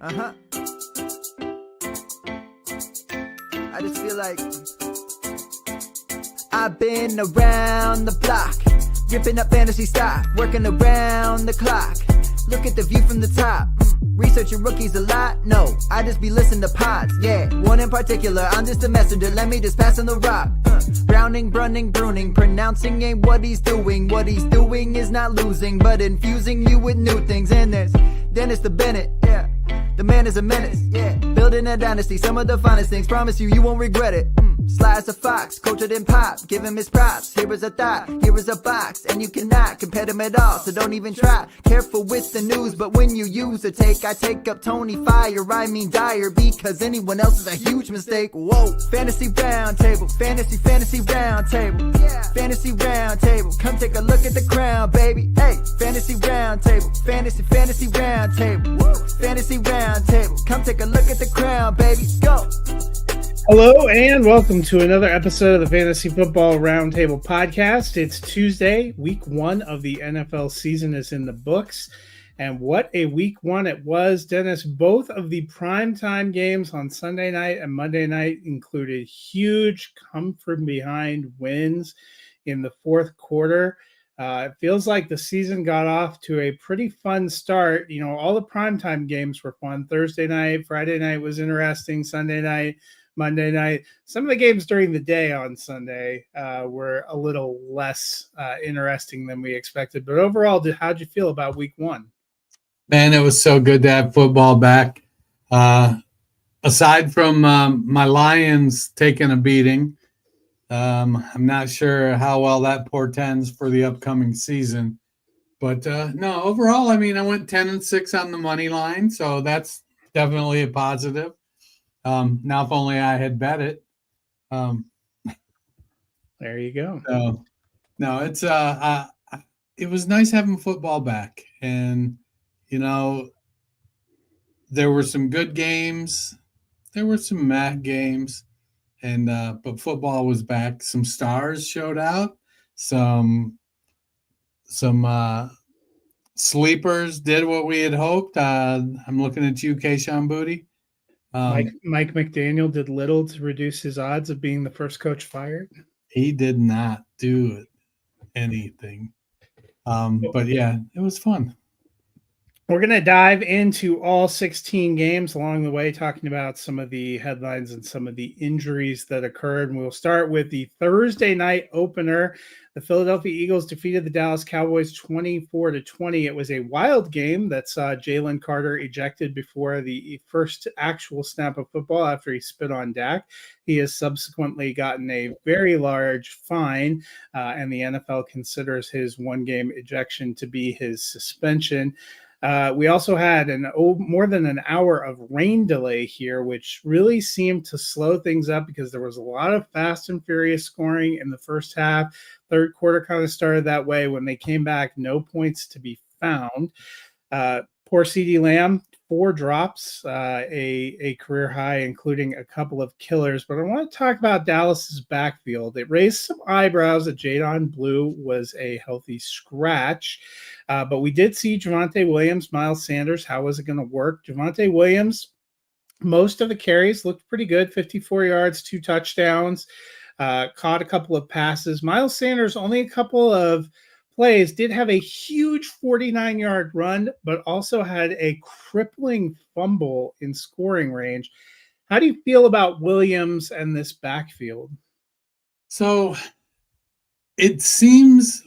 Uh-huh. I just feel like I've been around the block, ripping up fantasy stock, working around the clock. Look at the view from the top. Researching rookies a lot? No, I just be listening to pods. Yeah, one in particular, I'm just a messenger. Let me just pass on the rock. Browning, Brunning, Bruning, pronouncing ain't what he's doing. What he's doing is not losing, but infusing you with new things. And there's Dennis the Bennett, yeah. The man is a menace, yeah. Building a dynasty, some of the finest things. Promise you, you won't regret it. Sly as a fox, cultured in pop. Give him his props. Here is a thought, here is a box. And you cannot compare them at all, so don't even try. Careful with the news, but when you use a take, I take up Tony Fire. I mean Dyer, because anyone else is a huge mistake. Whoa, fantasy round table, fantasy round table. Yeah. Fantasy round table, come take a look at the crown, baby. Hey, fantasy round table, fantasy round table. Woo. Fantasy round table, come take a look at the crown, baby. Go. Hello and welcome to another episode of the Fantasy Football Roundtable Podcast. It's Tuesday, week 1 of the NFL season is in the books. And what a week 1 it was, Dennis. Both of the primetime games on Sunday night and Monday night included huge come from behind wins in the fourth quarter. It feels like the season got off to a pretty fun start. You know, all the primetime games were fun. Thursday night, Friday night was interesting, Sunday night, Monday night. Some of the games during the day on Sunday were a little less interesting than we expected. But overall, how'd you feel about week 1? Man, it was so good to have football back. Aside from my Lions taking a beating, I'm not sure how well that portends for the upcoming season. But no, overall, I mean, I went 10-6 on the money line, so that's definitely a positive. Now, if only I had bet it. There you go. So, no, it's it was nice having football back, and you know, there were some good games, there were some mad games, and but football was back. Some stars showed out. Some sleepers did what we had hoped. I'm looking at you, Kayshon Boutte. Mike McDaniel did little to reduce his odds of being the first coach fired. He did not do anything. But yeah, it was fun. We're going to dive into all 16 games along the way, talking about some of the headlines and some of the injuries that occurred. And we'll start with the Thursday night opener. The Philadelphia Eagles defeated the Dallas Cowboys 24-20. It was a wild game that saw Jalen Carter ejected before the first actual snap of football after he spit on Dak. He has subsequently gotten a very large fine, and the NFL considers his one-game ejection to be his suspension. We also had more than an hour of rain delay here, which really seemed to slow things up because there was a lot of fast and furious scoring in the first half. Third quarter kind of started that way. When they came back, no points to be found. Poor CeeDee Lamb, 4 drops, a career high, including a couple of killers. But I want to talk about Dallas's backfield. It raised some eyebrows that Jadon Blue was a healthy scratch. But we did see Javonte Williams, Miles Sanders. How was it going to work? Javonte Williams, most of the carries looked pretty good, 54 yards, 2 touchdowns, caught a couple of passes. Miles Sanders, only a couple of plays, did have a huge 49-yard run, but also had a crippling fumble in scoring range. How do you feel about Williams and this backfield? So it seems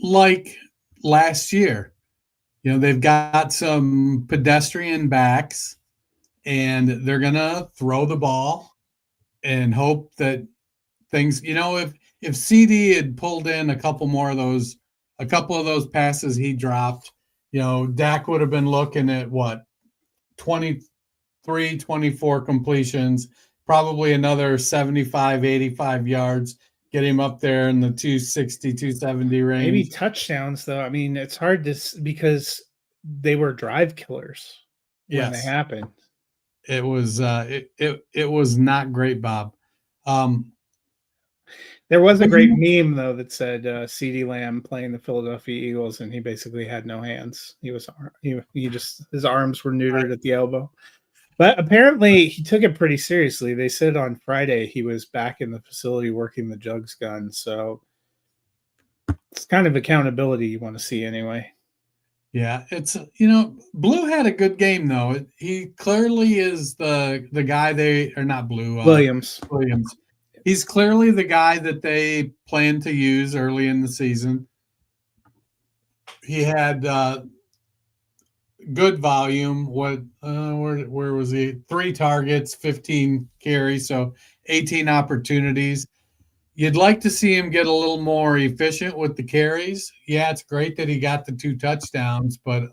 like last year, you know, they've c some pedestrian backs and they're going to throw the ball and hope that things, you know, if CD had pulled in a couple of those passes he dropped, you know, Dak would have been looking at 23, 24 completions, probably another 75, 85 yards, get him up there in the 260, 270 range. Maybe touchdowns, though. I mean, it's hard to, because they were drive killers when they happened. It was it was not great, Bob. There was a great meme though that said CeeDee Lamb playing the Philadelphia Eagles, and he basically had no hands. He just his arms were neutered at the elbow. But apparently he took it pretty seriously. They said on Friday he was back in the facility working the jugs gun. So it's kind of accountability you want to see anyway. Yeah, it's Blue had a good game though. He clearly is the guy they are not Blue Williams. He's clearly the guy that they plan to use early in the season. He had good volume. Where was he? 3 targets, 15 carries, so 18 opportunities. You'd like to see him get a little more efficient with the carries. Yeah, it's great that he got the 2 touchdowns, but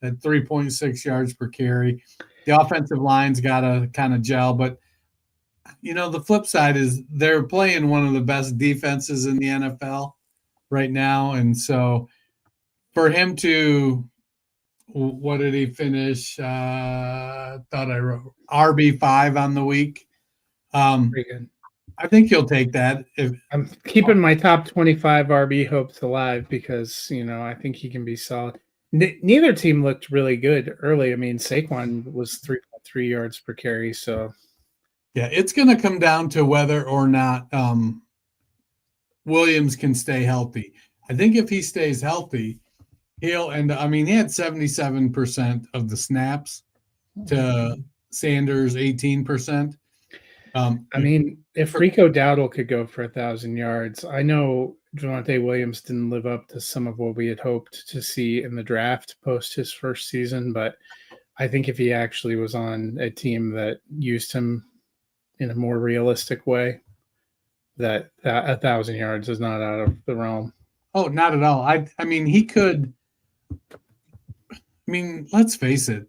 at 3.6 yards per carry, the offensive line's got to kind of gel. But the flip side is they're playing one of the best defenses in the NFL right now, and so for him to, what did he finish? Thought I wrote RB5 on the week. Pretty good. I think he'll take that. I'm keeping my top 25 RB hopes alive because I think he can be solid. Neither team looked really good early. I mean, Saquon was 3.3 yards per carry, so yeah, it's going to come down to whether or not Williams can stay healthy. I think if he stays healthy, he'll end. I mean, he had 77% of the snaps to Sanders 18%. I mean, if Rico Dowdle could go for 1,000 yards, I know Javonte Williams didn't live up to some of what we had hoped to see in the draft post his first season, but I think if he actually was on a team that used him in a more realistic way, that 1,000 yards is not out of the realm. Oh, not at all. I mean, he could. I mean, let's face it.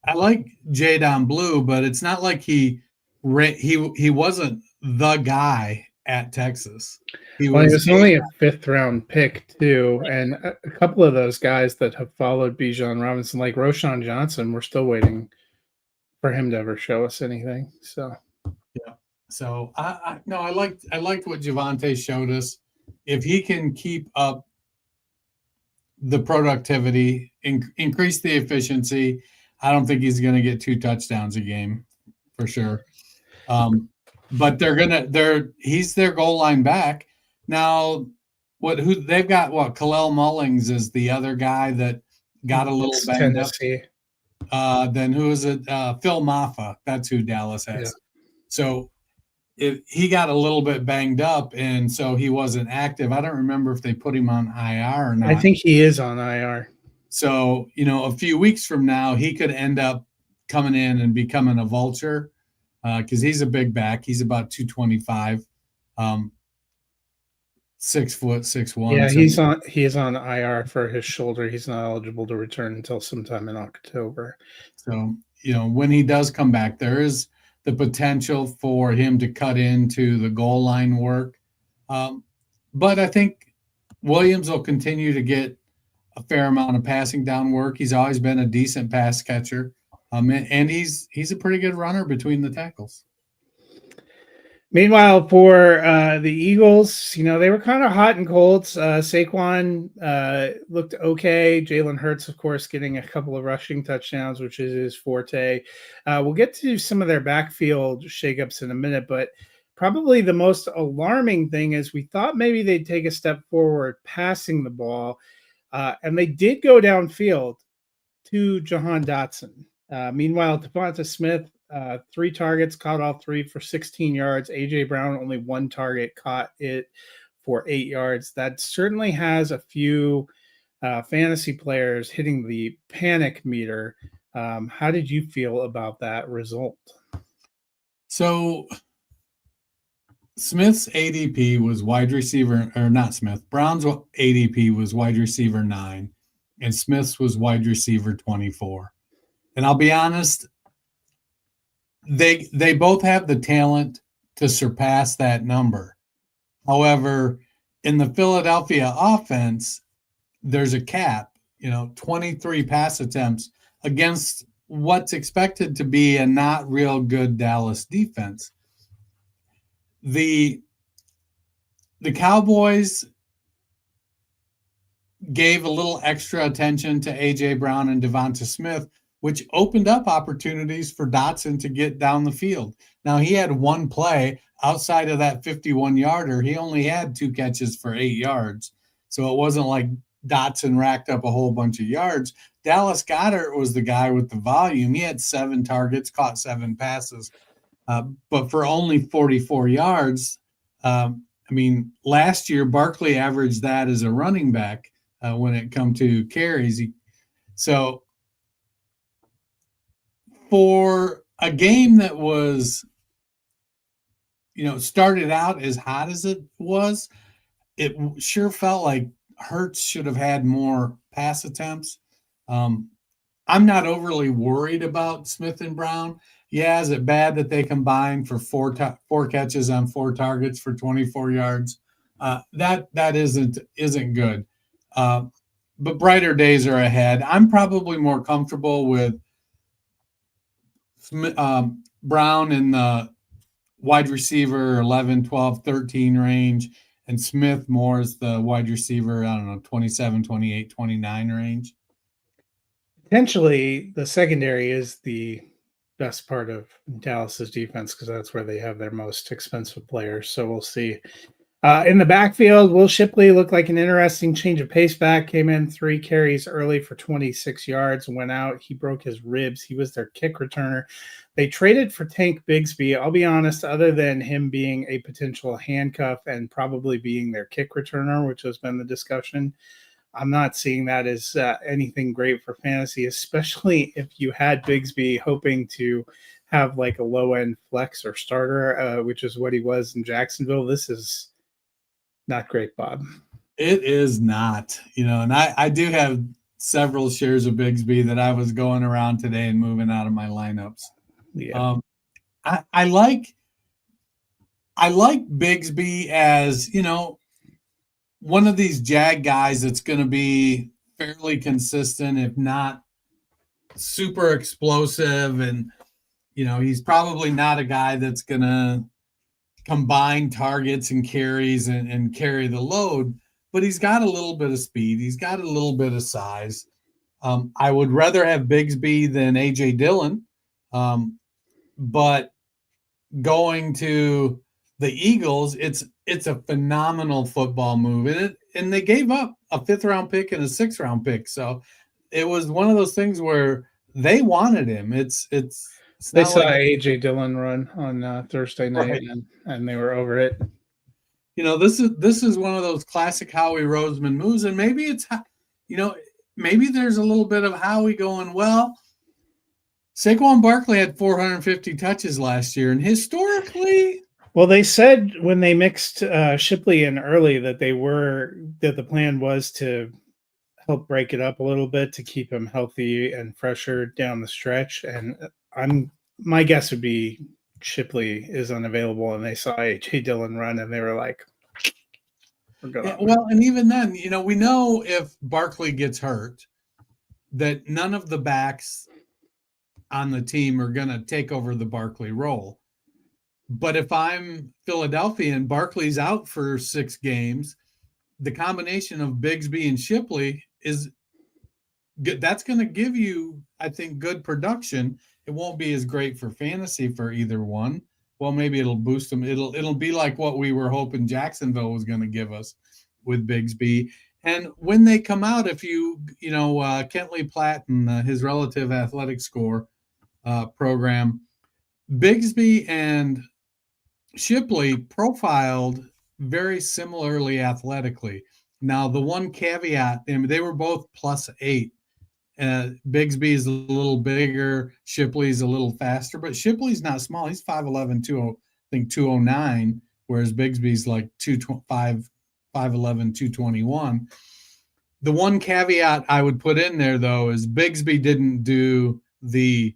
I like Jadon Blue, but it's not like he wasn't the guy at Texas. He was only a 5th round pick too, and a couple of those guys that have followed Bijan Robinson, like Roschon Johnson, we're still waiting for him to ever show us anything. So yeah. So I liked what Javonte showed us. If he can keep up the productivity, increase the efficiency, I don't think he's going to get 2 touchdowns a game for sure. But he's their goal line back. Now, they've got Kalel Mullings is the other guy that got a little banged up. Then who is it? Phil Maffa. That's who Dallas has. Yeah. So he got a little bit banged up, and so he wasn't active. I don't remember if they put him on IR or not. I think he is on IR. So, a few weeks from now, he could end up coming in and becoming a vulture because he's a big back. He's about 225, 6 foot, 6'1". Yeah, he is on IR for his shoulder. He's not eligible to return until sometime in October. So, when he does come back, there is the potential for him to cut into the goal line work. But I think Williams will continue to get a fair amount of passing down work. He's always been a decent pass catcher. And he's a pretty good runner between the tackles. Meanwhile, for the Eagles, they were kind of hot and cold. Saquon looked okay. Jalen Hurts, of course, getting a couple of rushing touchdowns, which is his forte. We'll get to some of their backfield shakeups in a minute, but probably the most alarming thing is we thought maybe they'd take a step forward passing the ball, and they did go downfield to Jahan Dotson. Meanwhile, Devonta Smith, 3 targets, caught all 3 for 16 yards. A.J. Brown, only 1 target, caught it for 8 yards. That certainly has a few fantasy players hitting the panic meter. How did you feel about that result? So Smith's ADP was wide receiver, or not Smith. Brown's ADP was wide receiver 9, and Smith's was wide receiver 24. And I'll be honest, they both have the talent to surpass that number. However, in the Philadelphia offense, there's a cap, 23 pass attempts against what's expected to be a not real good Dallas defense. The the Cowboys gave a little extra attention to A.J. Brown and Devonta Smith, which opened up opportunities for Dotson to get down the field. Now, he had one play outside of that 51-yarder. He only had 2 catches for 8 yards. So it wasn't like Dotson racked up a whole bunch of yards. Dallas Goedert was the guy with the volume. He had 7 targets, caught 7 passes, but for only 44 yards. Last year, Barkley averaged that as a running back when it come to carries. So for a game that was, started out as hot as it was, it sure felt like Hurts should have had more pass attempts. I'm not overly worried about Smith and Brown. Yeah, is it bad that they combined for 4 catches on 4 targets for 24 yards? That isn't good. But brighter days are ahead. I'm probably more comfortable with Brown in the wide receiver 11, 12, 13 range, and Smith more as the wide receiver, 27, 28, 29 range. Potentially, the secondary is the best part of Dallas's defense because that's where they have their most expensive players. So we'll see. In the backfield, Will Shipley looked like an interesting change of pace back. Came in 3 carries early for 26 yards, went out. He broke his ribs. He was their kick returner. They traded for Tank Bigsby. I'll be honest, other than him being a potential handcuff and probably being their kick returner, which has been the discussion, I'm not seeing that as anything great for fantasy, especially if you had Bigsby hoping to have like a low-end flex or starter, which is what he was in Jacksonville. This is not great, Bob. It is not, and I do have several shares of Bigsby that I was going around today and moving out of my lineups. Yeah. I like Bigsby as, one of these Jag guys that's going to be fairly consistent, if not super explosive. And, he's probably not a guy that's going to combine targets and carries and carry the load, but he's got a little bit of speed. He's got a little bit of size. I would rather have Bigsby than A.J. Dillon, but going to the Eagles, it's a phenomenal football move, and they gave up a 5th-round pick and a 6th-round pick, so it was one of those things where they wanted him. They saw A.J. Dillon run on Thursday night, right, and they were over it. This is one of those classic Howie Roseman moves, and maybe it's, maybe there's a little bit of Howie going, well, Saquon Barkley had 450 touches last year, and historically, well, they said when they mixed Shipley in early that the plan was to help break it up a little bit to keep him healthy and fresher down the stretch. And my guess would be Shipley is unavailable, and they saw A.J. Dillon run, and they were like, "We're going." Yeah, well, and even then, we know if Barkley gets hurt, that none of the backs on the team are going to take over the Barkley role. But if I'm Philadelphia and Barkley's out for 6 games, the combination of Bigsby and Shipley is good. That's going to give you, I think, good production. It won't be as great for fantasy for either one. Well, maybe it'll boost them. It'll be like what we were hoping Jacksonville was going to give us with Bigsby. And when they come out, if Kentley Platt and his relative athletic score program, Bigsby and Shipley profiled very similarly athletically. Now, the one caveat, they were both +8. Bigsby is a little bigger, Shipley's a little faster, but Shipley's not small. He's 5'11", 209, whereas Bigsby's like 5'11", 221. The one caveat I would put in there, though, is Bigsby didn't do the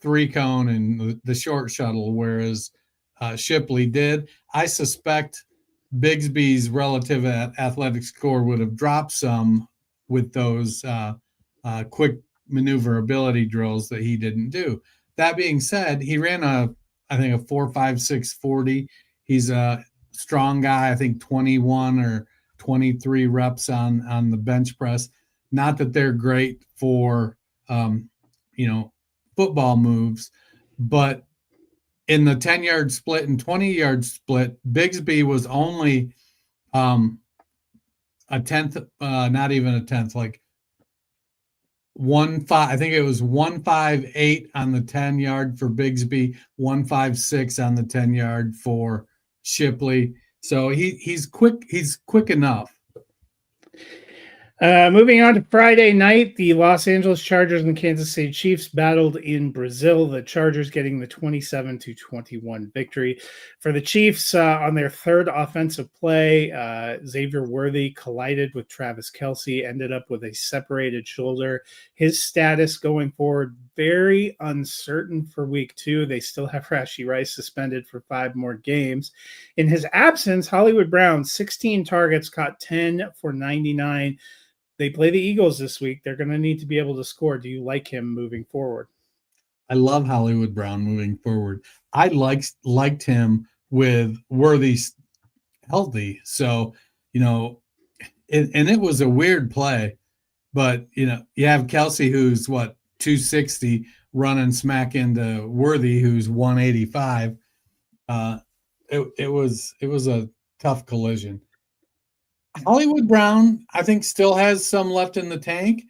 3-cone and the short shuttle, whereas Shipley did. I suspect Bigsby's relative athletic score would have dropped some with those quick maneuverability drills that he didn't do. That being said, he ran I think a 4.56 40. He's strong guy. I think 21 or 23 reps on the bench press. Not that they're great for football moves, but in the 10-yard split and 20-yard split, Bigsby was only a tenth, not even a tenth, like 1.5. I think it was 1.58 on the 10-yard for Bigsby, 1.56 on the 10-yard for Shipley. So he's quick. He's quick enough. Moving on to Friday night, the Los Angeles Chargers and Kansas City Chiefs battled in Brazil. The Chargers getting the 27-21 victory. For the Chiefs, on their third offensive play, Xavier Worthy collided with Travis Kelce, ended up with a separated shoulder. His status going forward, very uncertain for week 2. They still have Rashee Rice suspended for 5 more games. In his absence, Hollywood Brown, 16 targets, caught 10 for 99. They play the Eagles this week. They're going to need to be able to score. Do you like him moving forward? I love Hollywood Brown moving forward. I liked him with Worthy healthy. So, and it was a weird play, but, you have Kelce, who's 260, running smack into Worthy, who's 185. It was a tough collision. Hollywood Brown, I think, still has some left in the tank.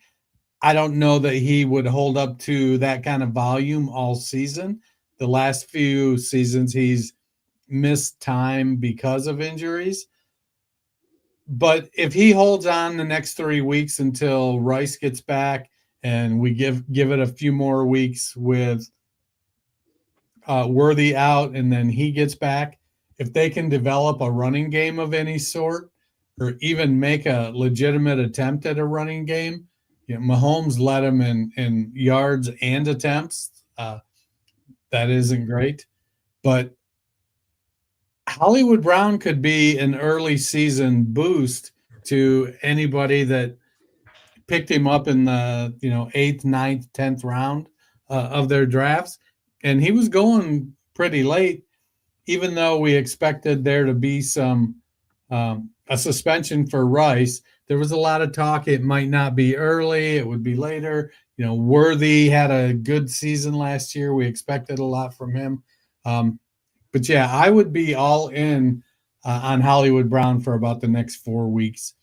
I don't know that he would hold up to that kind of volume all season. The last few seasons, he's missed time because of injuries. But if he holds on the next 3 weeks until Rice gets back and we give it a few more weeks with Worthy out and then he gets back, if they can develop a running game of any sort, or even make a legitimate attempt at a running game. Mahomes led him in yards and attempts. That isn't great. But Hollywood Brown could be an early season boost to anybody that picked him up in the 8th, 9th, 10th round of their drafts. And he was going pretty late, even though we expected there to be some a suspension for Rice. There was a lot of talk. It might not be early. It would be later. Worthy had a good season last year. We expected a lot from him. But yeah, I would be all in on Hollywood Brown for about the next 4 weeks.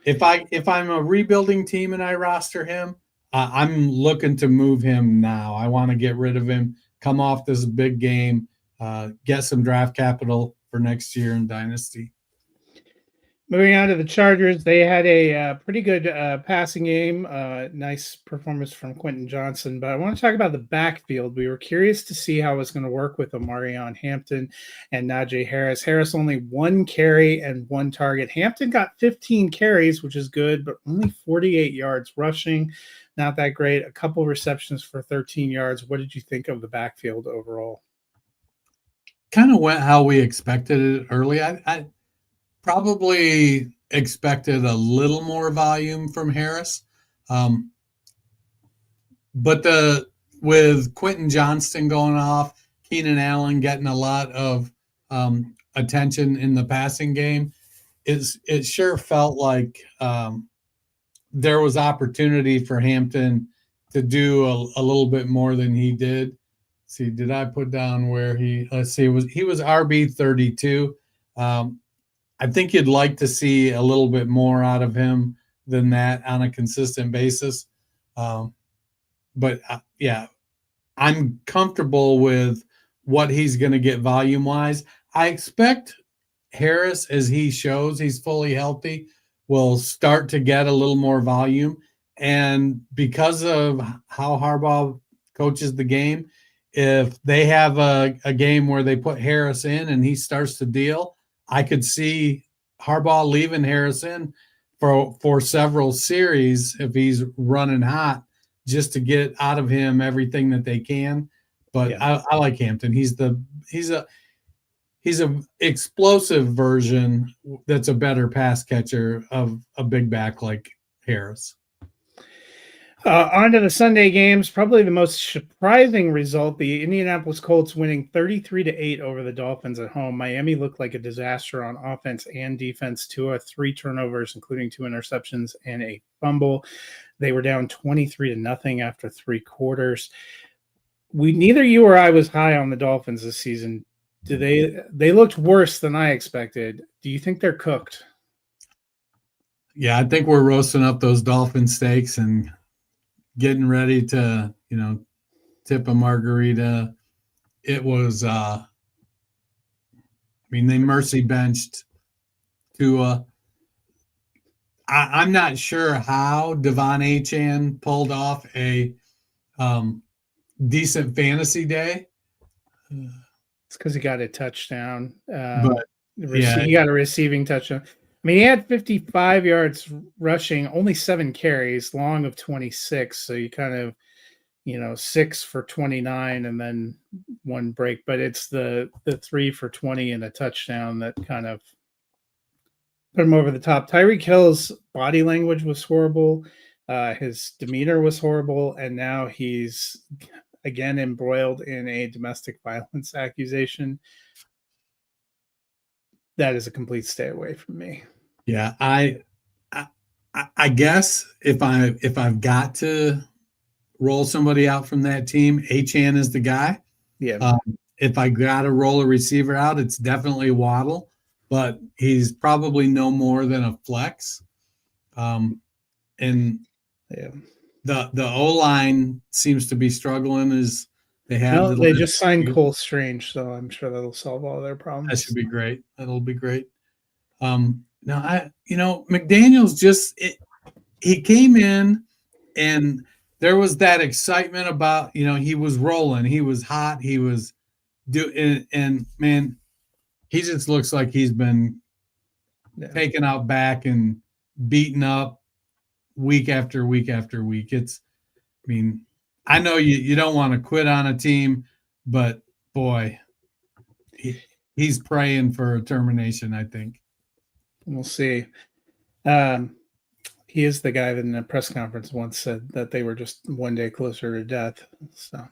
If I'm a rebuilding team and I roster him, I'm looking to move him now. I want to get rid of him, come off this big game, get some draft capital for next year in Dynasty. Moving on to the Chargers, they had a pretty good passing game. Nice performance from Quentin Johnson. But I want to talk about the backfield. We were curious to see how it was going to work with Omarion Hampton and Najee Harris. Harris only 1 carry and 1 target. Hampton got 15 carries, which is good, but only 48 yards rushing. Not that great. A couple receptions for 13 yards. What did you think of the backfield overall? Kind of went how we expected it early. I probably expected a little more volume from Harris. But with Quentin Johnston going off, Keenan Allen getting a lot of attention in the passing game, it sure felt like there was opportunity for Hampton to do a little bit more than he did. See, did I put down where he was RB 32. I think you'd like to see a little bit more out of him than that on a consistent basis. But I'm comfortable with what he's going to get volume-wise. I expect Harris, as he shows he's fully healthy, will start to get a little more volume. And because of how Harbaugh coaches the game, if they have a game where they put Harris in and he starts to deal, I could see Harbaugh leaving Harris in for several series if he's running hot, just to get out of him everything that they can. But yeah. I like Hampton. He's a explosive version that's a better pass catcher of a big back like Harris. On to the Sunday games. Probably the most surprising result: the Indianapolis Colts winning 33-8 over the Dolphins at home. Miami looked like a disaster on offense and defense. Tua 3 turnovers, including 2 interceptions and a fumble. They were down 23-0 after 3 quarters. Neither you or I was high on the Dolphins this season. They looked worse than I expected. Do you think they're cooked? Yeah, I think we're roasting up those Dolphin steaks and getting ready to, tip a margarita. It was, they mercy benched Tua. I'm not sure how Devon Achane pulled off a decent fantasy day. It's because he got a touchdown. But he got a receiving touchdown. He had 55 yards rushing, only 7 carries, long of 26. So you kind of, 6 for 29 and then 1 break. But it's the 3 for 20 and a touchdown that kind of put him over the top. Tyreek Hill's body language was horrible. His demeanor was horrible. And now he's again embroiled in a domestic violence accusation. That is a complete stay away from me. Yeah, I guess if I've got to roll somebody out from that team, Achane is the guy. Yeah. If I got to roll a receiver out, it's definitely Waddle, but he's probably no more than a flex. And the O-line seems to be struggling as they have. They just signed Cole Strange, so I'm sure that'll solve all their problems. That should be great. That'll be great. McDaniels he came in and there was that excitement about, he was rolling, he was hot, he was and man, he just looks like he's been taken out back and beaten up week after week after week. I know you don't want to quit on a team, but boy, he's praying for a termination, I think. We'll see. He is the guy that in a press conference once said that they were just one day closer to death. So,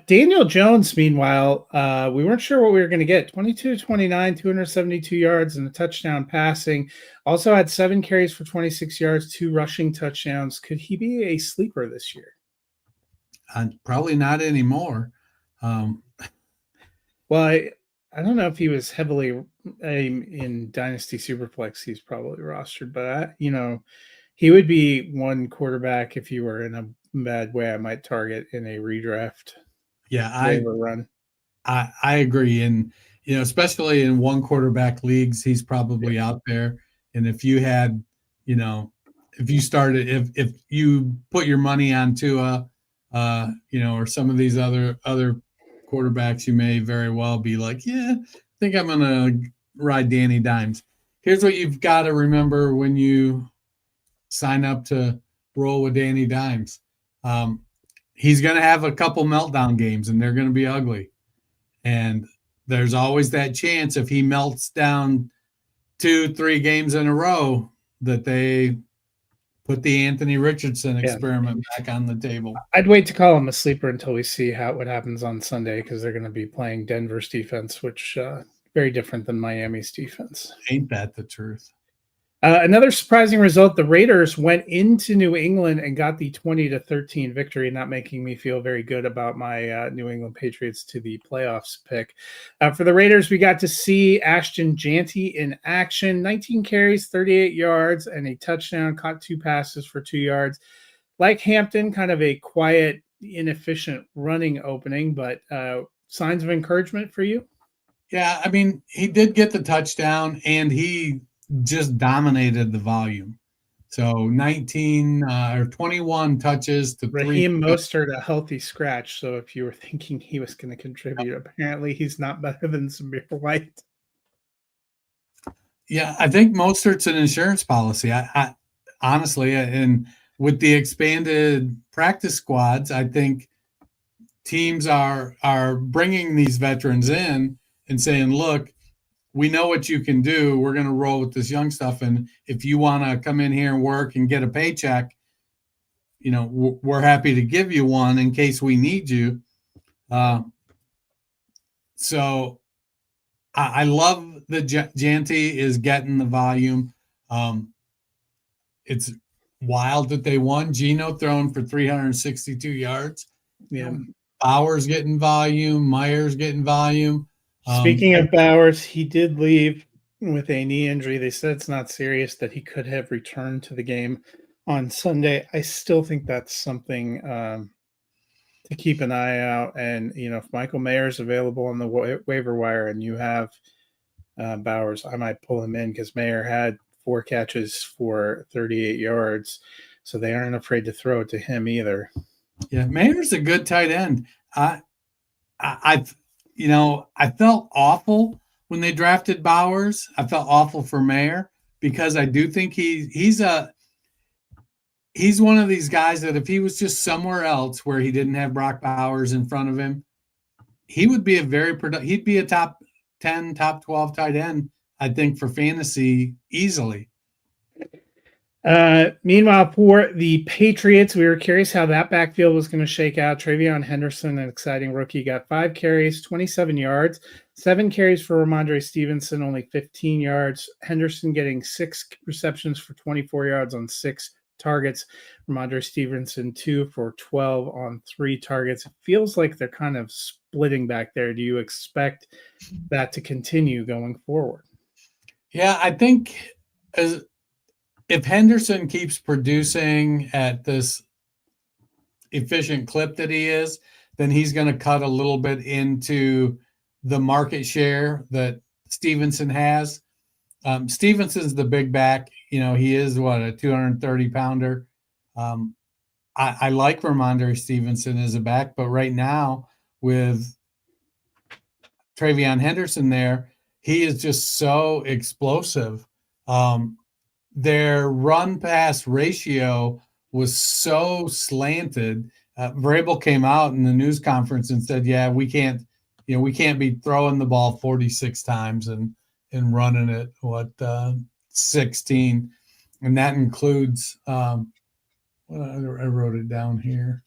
Daniel Jones, meanwhile, we weren't sure what we were going to get. 22-29, 272 yards and a touchdown passing. Also had 7 carries for 26 yards, 2 rushing touchdowns. Could he be a sleeper this year? Probably not anymore. Well, I don't know if he was heavily in Dynasty Superflex. He's probably rostered, but he would be one quarterback if you were in a bad way. I might target in a redraft. Yeah, I agree, and especially in one quarterback leagues, he's probably out there. And if you had, if you started, if you put your money on Tua, or some of these other quarterbacks, you may very well be like, yeah, I think I'm going to ride Danny Dimes. Here's what you've got to remember when you sign up to roll with Danny Dimes. He's going to have a couple meltdown games, and they're going to be ugly. And there's always that chance if he melts down 2-3 games in a row that they put the Anthony Richardson experiment back on the table. I'd wait to call him a sleeper until we see what happens on Sunday, because they're going to be playing Denver's defense, which very different than Miami's defense. Ain't that the truth? Another surprising result: the Raiders went into New England and got the 20-13 victory, not making me feel very good about my New England Patriots to the playoffs pick. For the Raiders, we got to see Ashton Jeanty in action. 19 carries, 38 yards, and a touchdown. Caught 2 passes for 2 yards. Like Hampton, kind of a quiet, inefficient running opening, but signs of encouragement for you? Yeah, he did get the touchdown, and he just dominated the volume. So 19 or 21 touches to Raheem Mostert, a healthy scratch. So if you were thinking he was going to contribute, apparently he's not better than Zamir White. Yeah, I think Mostert's an insurance policy. I honestly, and with the expanded practice squads, I think teams are bringing these veterans in and saying, look, we know what you can do. We're going to roll with this young stuff. And if you want to come in here and work and get a paycheck, we're happy to give you one in case we need you. So I love that Janty is getting the volume. It's wild that they won. Geno throwing for 362 yards. Yeah. Bowers getting volume. Myers getting volume. Speaking of Bowers, he did leave with a knee injury. They said it's not serious, that he could have returned to the game on Sunday. I still think that's something to keep an eye out. And, if Michael Mayer is available on the waiver wire and you have Bowers, I might pull him in because Mayer had 4 catches for 38 yards. So they aren't afraid to throw it to him either. Yeah, Mayer's a good tight end. I felt awful when they drafted Bowers. I felt awful for Mayer because I do think he's one of these guys that if he was just somewhere else where he didn't have Brock Bowers in front of him, he would be he'd be a top 10, top 12 tight end, I think, for fantasy easily. Meanwhile, for the Patriots, we were curious how that backfield was going to shake out. Travion Henderson, an exciting rookie, got 5 carries, 27 yards, 7 carries for Ramondre Stevenson, only 15 yards. Henderson getting 6 receptions for 24 yards on 6 targets. Ramondre Stevenson 2 for 12 on 3 targets. It feels like they're kind of splitting back there. Do you expect that to continue going forward? Yeah, I think if Henderson keeps producing at this efficient clip that he is, then he's going to cut a little bit into the market share that Stevenson has. Stevenson's the big back. He is a 230-pounder. I like Ramondre Stevenson as a back, but right now with Travion Henderson there, he is just so explosive. Their run-pass ratio was so slanted. Vrabel came out in the news conference and said, "Yeah, we can't be throwing the ball 46 times and running it 16, and that includes I wrote it down here,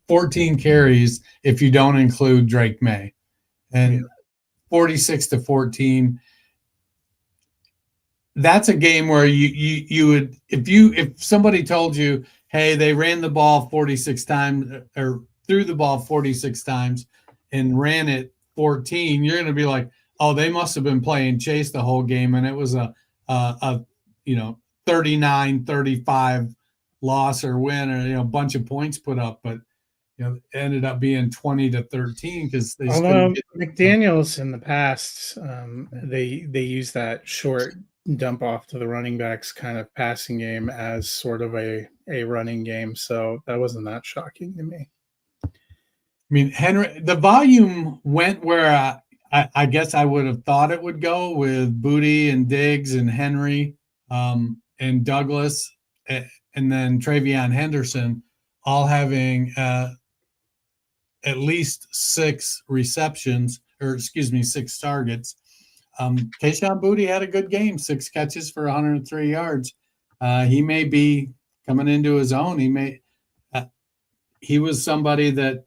14 carries if you don't include Drake May, and 46-14." That's a game where you would, if somebody told you, hey, they ran the ball 46 times or threw the ball 46 times and ran it 14, you're going to be like, oh, they must have been playing chase the whole game, and it was a 39-35 loss or win, or a bunch of points put up, but it ended up being 20-13 because they. Although McDaniels in the past, they use that short dump off to the running backs kind of passing game as sort of a running game, so that wasn't that shocking to me. I mean, Henry, the volume went where I guess I would have thought it would go with Booty and Diggs and Henry and Douglas, and then Travion Henderson all having at least 6 receptions, or 6 targets. Kayshon Boutte had a good game, 6 catches for 103 yards. He may be coming into his own. He was somebody that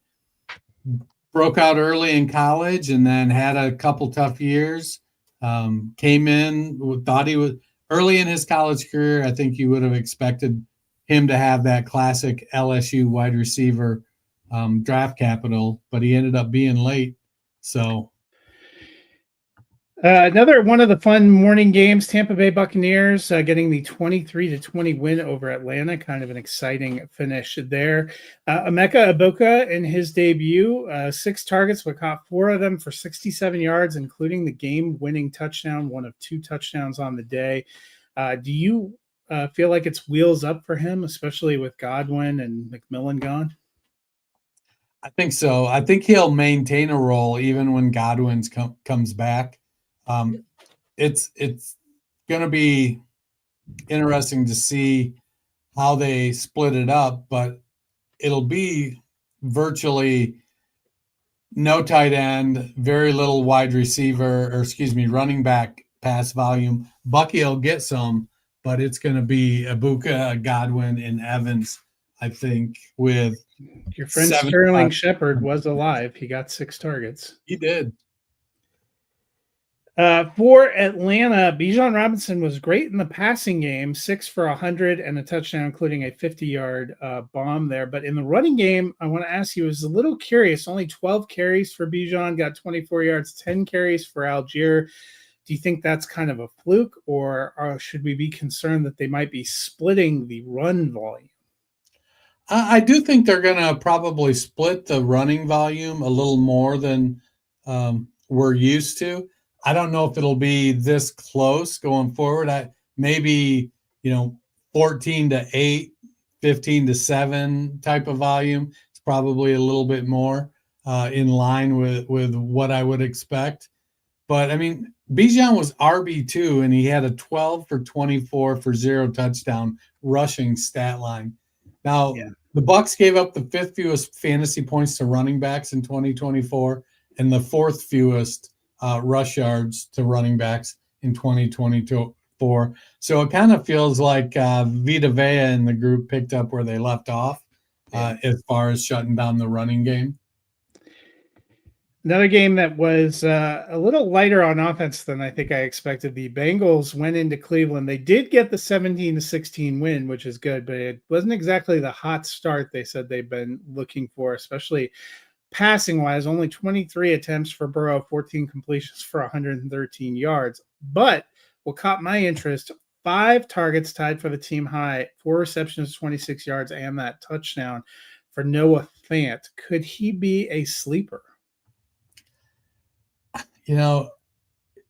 broke out early in college and then had a couple tough years. Came in, thought he was early in his college career. I think you would have expected him to have that classic LSU wide receiver draft capital, but he ended up being late. So another one of the fun morning games, Tampa Bay Buccaneers getting the 23-20 win over Atlanta. Kind of an exciting finish there. Emeka Egbuka in his debut, 6 targets, but caught 4 of them for 67 yards, including the game-winning touchdown, one of 2 touchdowns on the day. Do you feel like it's wheels up for him, especially with Godwin and McMillan gone? I think so. I think he'll maintain a role even when Godwin comes back. It's going to be interesting to see how they split it up, but it'll be virtually no tight end, very little wide receiver, running back pass volume. Bucky will get some, but it's going to be Ibuka, Godwin, and Evans, I think, with Your friend 75. Sterling Shepard was alive. He got 6 targets. He did. For Atlanta, Bijan Robinson was great in the passing game, 6 for 100 and a touchdown, including a 50-yard bomb there. But in the running game, I want to ask you, I was a little curious. Only 12 carries for Bijan, got 24 yards, 10 carries for Algier. Do you think that's kind of a fluke, or should we be concerned that they might be splitting the run volume? I do think they're going to probably split the running volume a little more than we're used to. I don't know if it'll be this close going forward. Maybe 14-8, 15-7 type of volume. It's probably a little bit more in line with what I would expect. But I mean, Bijan was RB2 and he had a 12 for 24 for 0 touchdown rushing stat line. Now, the Bucs gave up the 5th fewest fantasy points to running backs in 2024 and the 4th fewest rush yards to running backs in 2024. So it kind of feels like Vita Vea and the group picked up where they left off as far as shutting down the running game. Another game that was a little lighter on offense than I think I expected. The Bengals went into Cleveland. They did get the 17-16 win, which is good, but it wasn't exactly the hot start they said they've been looking for, especially passing-wise. Only 23 attempts for Burrow, 14 completions for 113 yards. But what caught my interest, 5 targets tied for the team high, 4 receptions, 26 yards, and that touchdown for Noah Fant. Could he be a sleeper?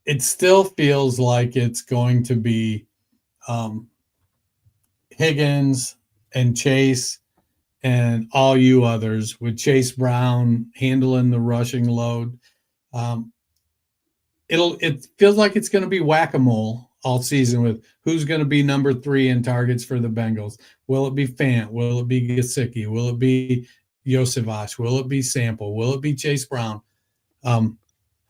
It still feels like it's going to be Higgins and Chase and all you others, with Chase Brown handling the rushing load. It feels like it's going to be whack-a-mole all season with who's going to be number 3 in targets for the Bengals. Will it be Fant? Will it be Gesicki? Will it be Yosevich? Will it be Sample? Will it be Chase Brown?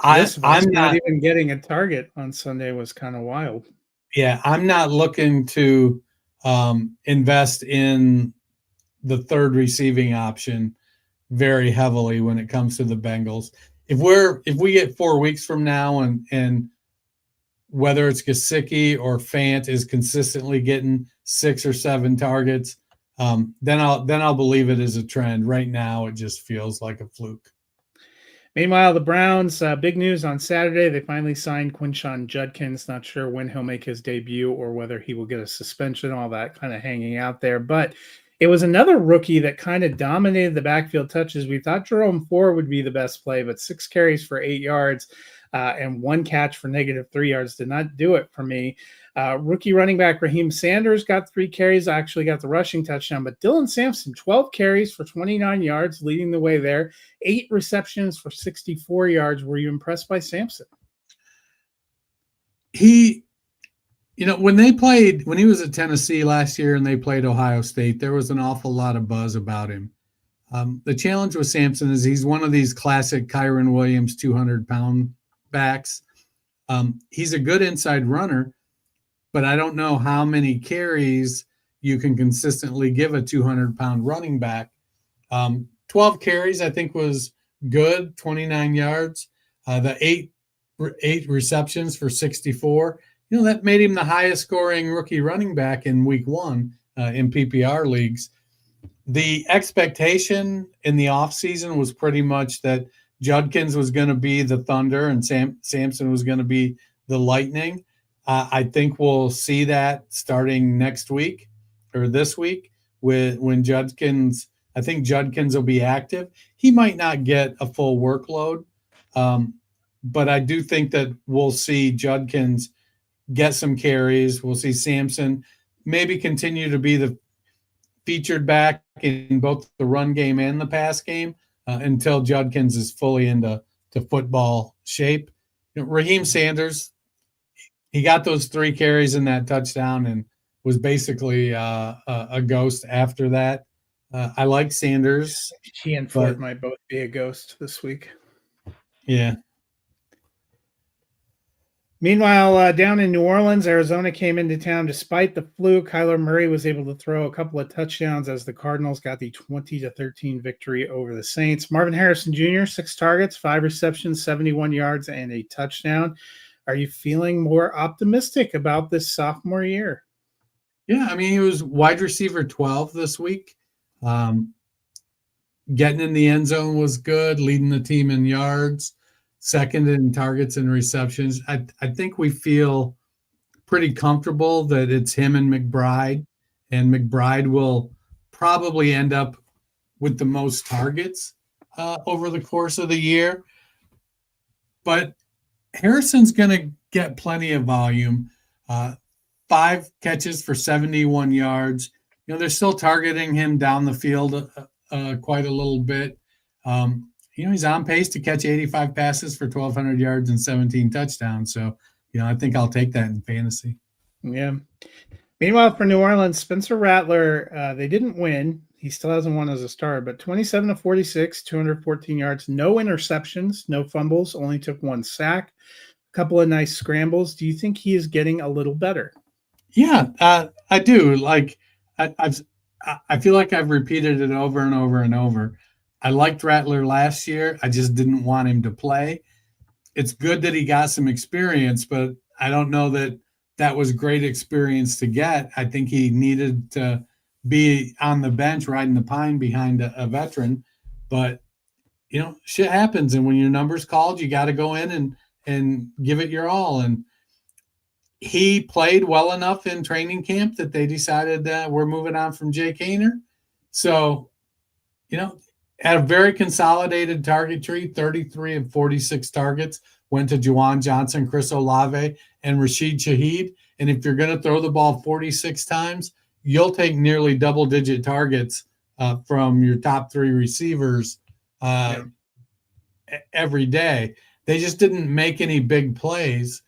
I'm not even getting a target on Sunday was kind of wild. Yeah, I'm not looking to invest in the third receiving option very heavily when it comes to the Bengals. If we get 4 weeks from now and whether it's Gesicki or Fant is consistently getting 6 or 7 targets, then I'll believe it is a trend. Right now, it just feels like a fluke. Meanwhile, the Browns, big news on Saturday. They finally signed Quinshon Judkins. Not sure when he'll make his debut or whether he will get a suspension, all that kind of hanging out there. But it was another rookie that kind of dominated the backfield touches. We thought Jerome Ford would be the best play, but 6 carries for 8 yards and 1 catch for -3 yards did not do it for me. Rookie running back Raheem Sanders got 3 carries, actually got the rushing touchdown, but Dylan Sampson, 12 carries for 29 yards, leading the way there, 8 receptions for 64 yards. Were you impressed by Sampson? When he was at Tennessee last year and they played Ohio State, there was an awful lot of buzz about him. The challenge with Sampson is he's one of these classic Kyron Williams 200-pound backs. He's a good inside runner, but I don't know how many carries you can consistently give a 200-pound running back. 12 carries, I think, was good, 29 yards. The eight receptions for 64. That made him the highest scoring rookie running back in week 1 in PPR leagues. The expectation in the offseason was pretty much that Judkins was going to be the Thunder and Sampson was going to be the Lightning. I think we'll see that starting next week or this week when Judkins, I think Judkins will be active. He might not get a full workload, but I do think that we'll see Judkins get some carries. We'll see Sampson maybe continue to be the featured back in both the run game and the pass game until Judkins is fully into football shape. Raheem Sanders, he got those 3 carries in that touchdown and was basically a ghost after that. I like Sanders. He and Ford might both be a ghost this week. Yeah. Meanwhile, down in New Orleans, Arizona came into town despite the flu. Kyler Murray was able to throw a couple of touchdowns as the Cardinals got the 20-13 victory over the Saints. Marvin Harrison Jr., 6 targets, 5 receptions, 71 yards, and a touchdown. Are you feeling more optimistic about this sophomore year? Yeah, I mean, he was wide receiver 12 this week. Getting in the end zone was good, leading the team in yards, second in targets and receptions. I think we feel pretty comfortable that it's him and McBride will probably end up with the most targets over the course of the year. But Harrison's going to get plenty of volume. 5 catches for 71 yards. You know, they're still targeting him down the field quite a little bit. You know, he's on pace to catch 85 passes for 1,200 yards and 17 touchdowns. So, you know, I think I'll take that in fantasy. Yeah. Meanwhile, for New Orleans, Spencer Rattler, they didn't win. He still hasn't won as a starter, but 27-46, 214 yards, no interceptions, no fumbles, only took 1 sack, a couple of nice scrambles. Do you think he is getting a little better? Yeah, I do. Like I feel like I've repeated it over and over and over. I liked Rattler last year. I just didn't want him to play. It's good that he got some experience, but I don't know that was great experience to get. I think he needed to be on the bench riding the pine behind a veteran. But, you know, shit happens. And when your number's called, you got to go in and give it your all. And he played well enough in training camp that they decided we're moving on from Jake Haener. So, you know, at a very consolidated target tree, 33 of 46 targets went to Juwan Johnson, Chris Olave, and Rashid Shaheed. And if you're going to throw the ball 46 times, you'll take nearly double-digit targets from your top 3 receivers every day. They just didn't make any big plays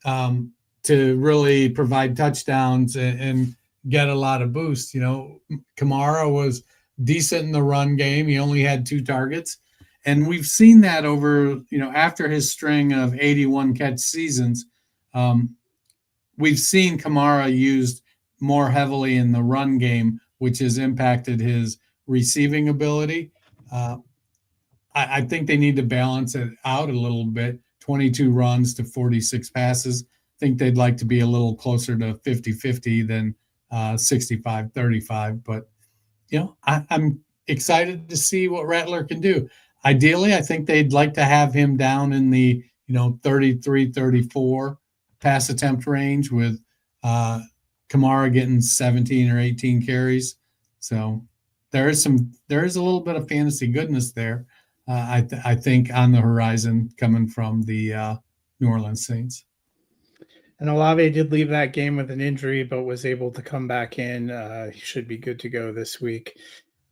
to really provide touchdowns and get a lot of boost. You know, Kamara was decent in the run game. He only had 2 targets. And we've seen that over, you know, after his string of 81 catch seasons, we've seen Kamara used more heavily in the run game, which has impacted his receiving ability. I think they need to balance it out a little bit. 22 runs to 46 passes. I think they'd like to be a little closer to 50-50 than 65-35. But, you know, I'm excited to see what Rattler can do. Ideally, I think they'd like to have him down in the, you know, 33-34 pass attempt range with Kamara getting 17 or 18 carries. So there is a little bit of fantasy goodness there. I think on the horizon coming from the New Orleans Saints. And Olave did leave that game with an injury, but was able to come back in. He should be good to go this week.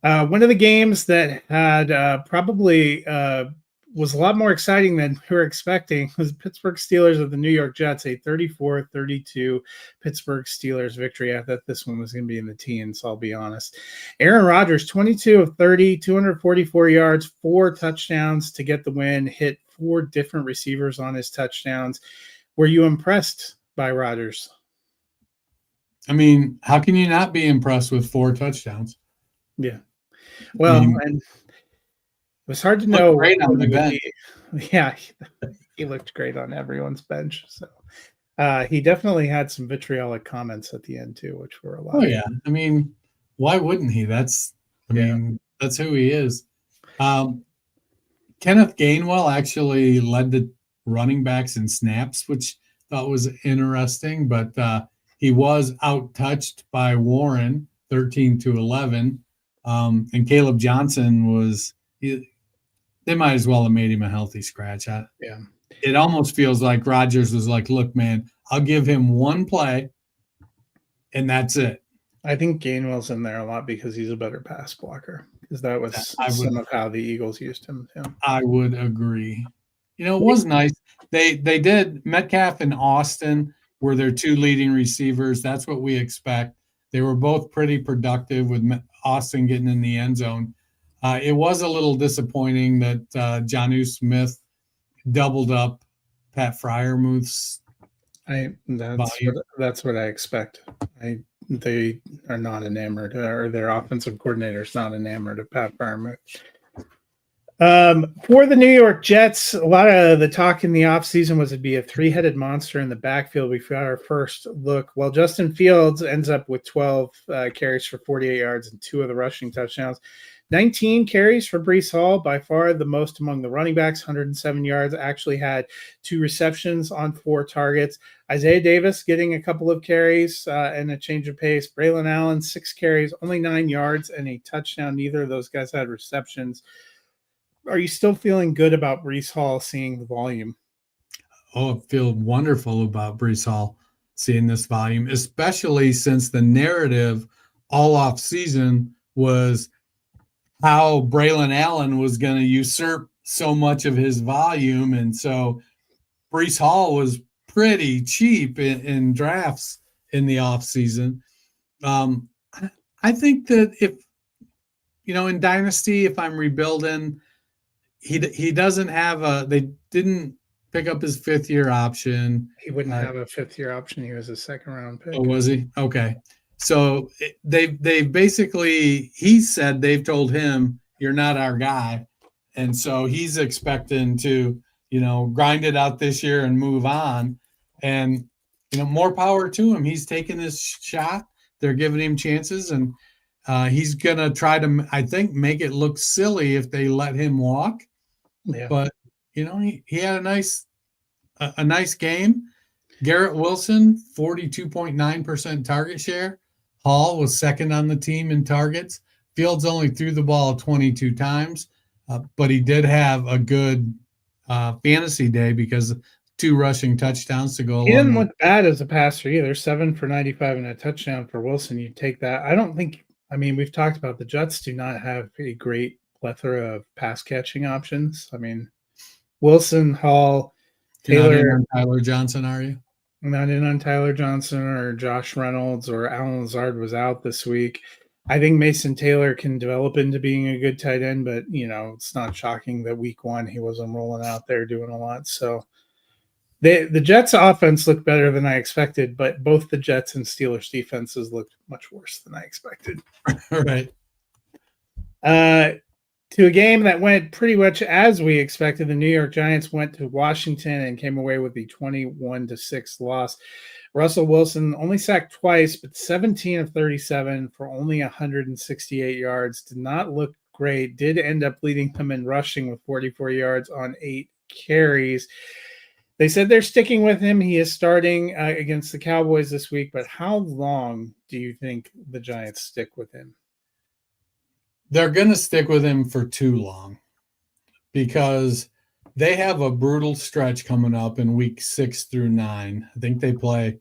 One of the games that had probably was a lot more exciting than we were expecting was Pittsburgh Steelers of the New York Jets, a 34-32 Pittsburgh Steelers victory. I thought this one was going to be in the teens, I'll be honest. Aaron Rodgers, 22 of 30, 244 yards, 4 touchdowns to get the win, hit 4 different receivers on his touchdowns. Were you impressed by Rodgers? I mean, how can you not be impressed with 4 touchdowns? Yeah. Well, and it was hard to know. Great on the bench. Yeah, he looked great on everyone's bench. So he definitely had some vitriolic comments at the end too, which were a lot. Oh yeah, I mean, why wouldn't he? That's who he is. Kenneth Gainwell actually led the running backs in snaps, which I thought was interesting, but he was out-touched by Warren, 13-11. And Caleb Johnson was they might as well have made him a healthy scratch. It almost feels like Rodgers was like, look, man, I'll give him 1 play and that's it. I think Gainwell's in there a lot because he's a better pass blocker, because that was some of how the Eagles used him. Yeah. I would agree. You know, it was nice. They did. Metcalf and Austin were their 2 leading receivers. That's what we expect. They were both pretty productive with Austin getting in the end zone. It was a little disappointing that Jonnu Smith doubled up Pat Freiermuth's volume. That's what I expect. They are not enamored, or their offensive coordinator is not enamored of Pat Freiermuth. For the New York Jets, a lot of the talk in the offseason was it'd be a three-headed monster in the backfield. We got our first look. Well, Justin Fields ends up with 12 carries for 48 yards and 2 of the rushing touchdowns. 19 carries for Breece Hall, by far the most among the running backs, 107 yards, actually had 2 receptions on 4 targets. Isaiah Davis getting a couple of carries and a change of pace. Braylon Allen, 6 carries, only 9 yards and a touchdown. Neither of those guys had receptions. Are you still feeling good about Breece Hall seeing the volume? Oh, I feel wonderful about Breece Hall seeing this volume, especially since the narrative all off season was how Braylon Allen was going to usurp so much of his volume. And so Breece Hall was pretty cheap in drafts in the off season. I think that if, in Dynasty, if I'm rebuilding, he doesn't have they didn't pick up his 5th-year option. He wouldn't have a 5th-year option. He was a 2nd-round pick. Oh, was he? Okay. So they basically, he said they've told him, you're not our guy. And so he's expecting to, grind it out this year and move on. And, more power to him. He's taking his shot. They're giving him chances. And he's going to try to, I think, make it look silly if they let him walk. Yeah. But, he had a nice game. Garrett Wilson, 42.9% target share. Hall was 2nd on the team in targets. Fields only threw the ball 22 times, but he did have a good fantasy day because 2 rushing touchdowns to go along. He didn't look bad as a passer either. 7 for 95 and a touchdown for Wilson. You take that. We've talked about the Jets do not have a great plethora of pass catching options. Wilson, Hall, Taylor. You're not in on Tyler Johnson, are you? Not in on Tyler Johnson or Josh Reynolds, or Alan Lazard was out this week. I think Mason Taylor can develop into being a good tight end, but it's not shocking that week 1 he wasn't rolling out there doing a lot. So the Jets offense looked better than I expected, but both the Jets and Steelers defenses looked much worse than I expected. Right. To a game that went pretty much as we expected. The New York Giants went to Washington and came away with the 21-6 loss. Russell Wilson only sacked twice, but 17 of 37 for only 168 yards. Did not look great. Did end up leading them in rushing with 44 yards on 8 carries. They said they're sticking with him. He is starting against the Cowboys this week, but how long do you think the Giants stick with him? They're going to stick with him for too long because they have a brutal stretch coming up in week 6 through 9. I think they play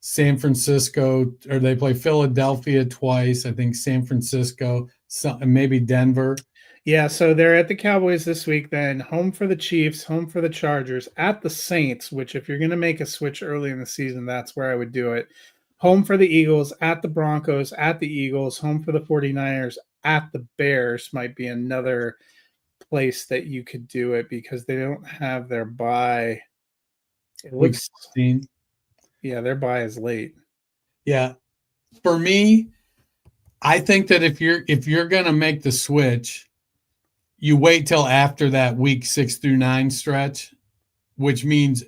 San Francisco, or they play Philadelphia twice. I think San Francisco, maybe Denver. Yeah, so they're at the Cowboys this week, then home for the Chiefs, home for the Chargers, at the Saints, which if you're going to make a switch early in the season, that's where I would do it. Home for the Eagles, at the Broncos, at the Eagles, home for the 49ers, at the Bears might be another place that you could do it because they don't have their bye. It looks, yeah, their bye is late. Yeah. For me, I think that if you're going to make the switch, you wait till after that week 6 through 9 stretch, which means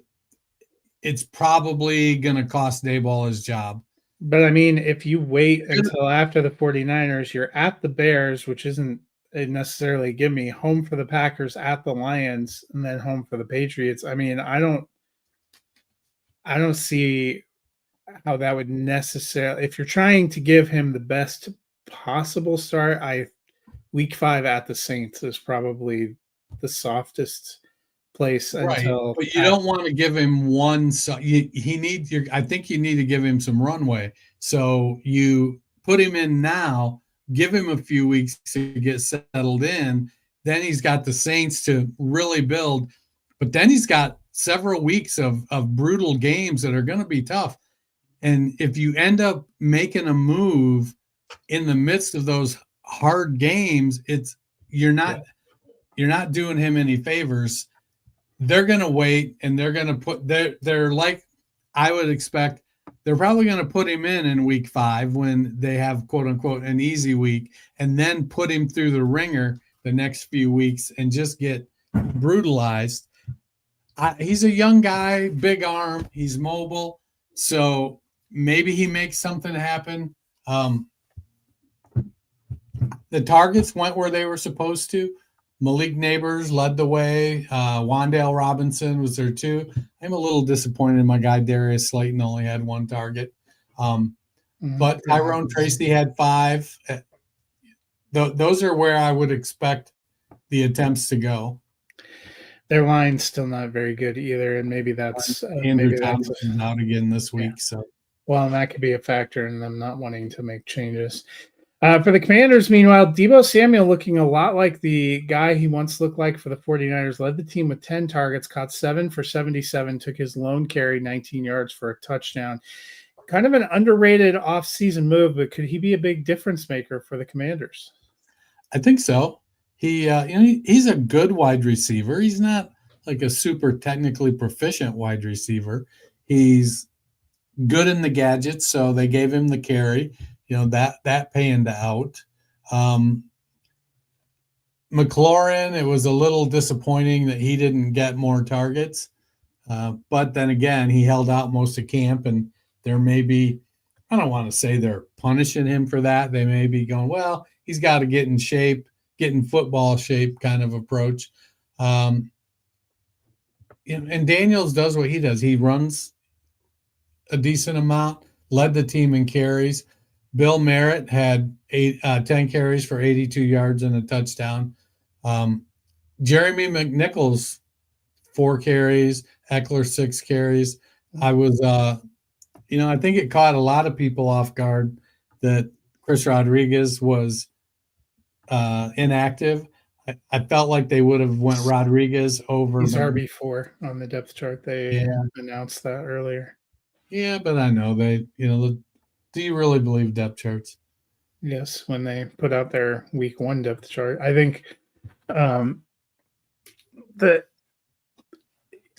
it's probably going to cost Daboll his job. But if you wait until after the 49ers, you're at the Bears, which isn't necessarily give me, home for the Packers, at the Lions, and then home for the Patriots. I don't see how that would necessarily, if you're trying to give him the best possible start, week 5 at the Saints is probably the softest place. Right. Until but you don't want to give him one. So I think you need to give him some runway. So you put him in now, give him a few weeks to get settled in. Then he's got the Saints to really build, but then he's got several weeks of brutal games that are going to be tough. And if you end up making a move in the midst of those hard games, you're not doing him any favors. They're going to wait, and they're going to put they're like, I would expect they're probably going to put him in week 5 when they have, quote unquote, an easy week, and then put him through the ringer the next few weeks and just get brutalized. He's a young guy, big arm. He's mobile. So maybe he makes something happen. The targets went where they were supposed to. Malik Neighbors led the way. Wandale Robinson was there too. I'm a little disappointed my guy Darius Slayton only had 1 target. But Tyrone Tracy had 5. Those are where I would expect the attempts to go. Their line's still not very good either, and maybe that's Andrew Thompson out again this week. Yeah. So, well, that could be a factor in them not wanting to make changes. For the Commanders, meanwhile, Deebo Samuel, looking a lot like the guy he once looked like for the 49ers, led the team with 10 targets, caught 7 for 77, took his lone carry 19 yards for a touchdown. Kind of an underrated offseason move, but could he be a big difference maker for the Commanders? I think so. He's a good wide receiver. He's not like a super technically proficient wide receiver. He's good in the gadgets, so they gave him the carry. That panned out. McLaurin, it was a little disappointing that he didn't get more targets. But then again, he held out most of camp, and there may be, I don't want to say they're punishing him for that. They may be going, well, he's got to get in shape, get in football shape kind of approach. And Daniels does what he does. He runs a decent amount, led the team in carries. Bill Merritt had 10 carries for 82 yards and a touchdown. Jeremy McNichols, 4 carries. Eckler, 6 carries. I was, I think it caught a lot of people off guard that Chris Rodriguez was inactive. I felt like they would have went Rodriguez over. He's RB4 on the depth chart. They announced that earlier. Yeah, but I know do you really believe depth charts? Yes, when they put out their week 1 depth chart. I think that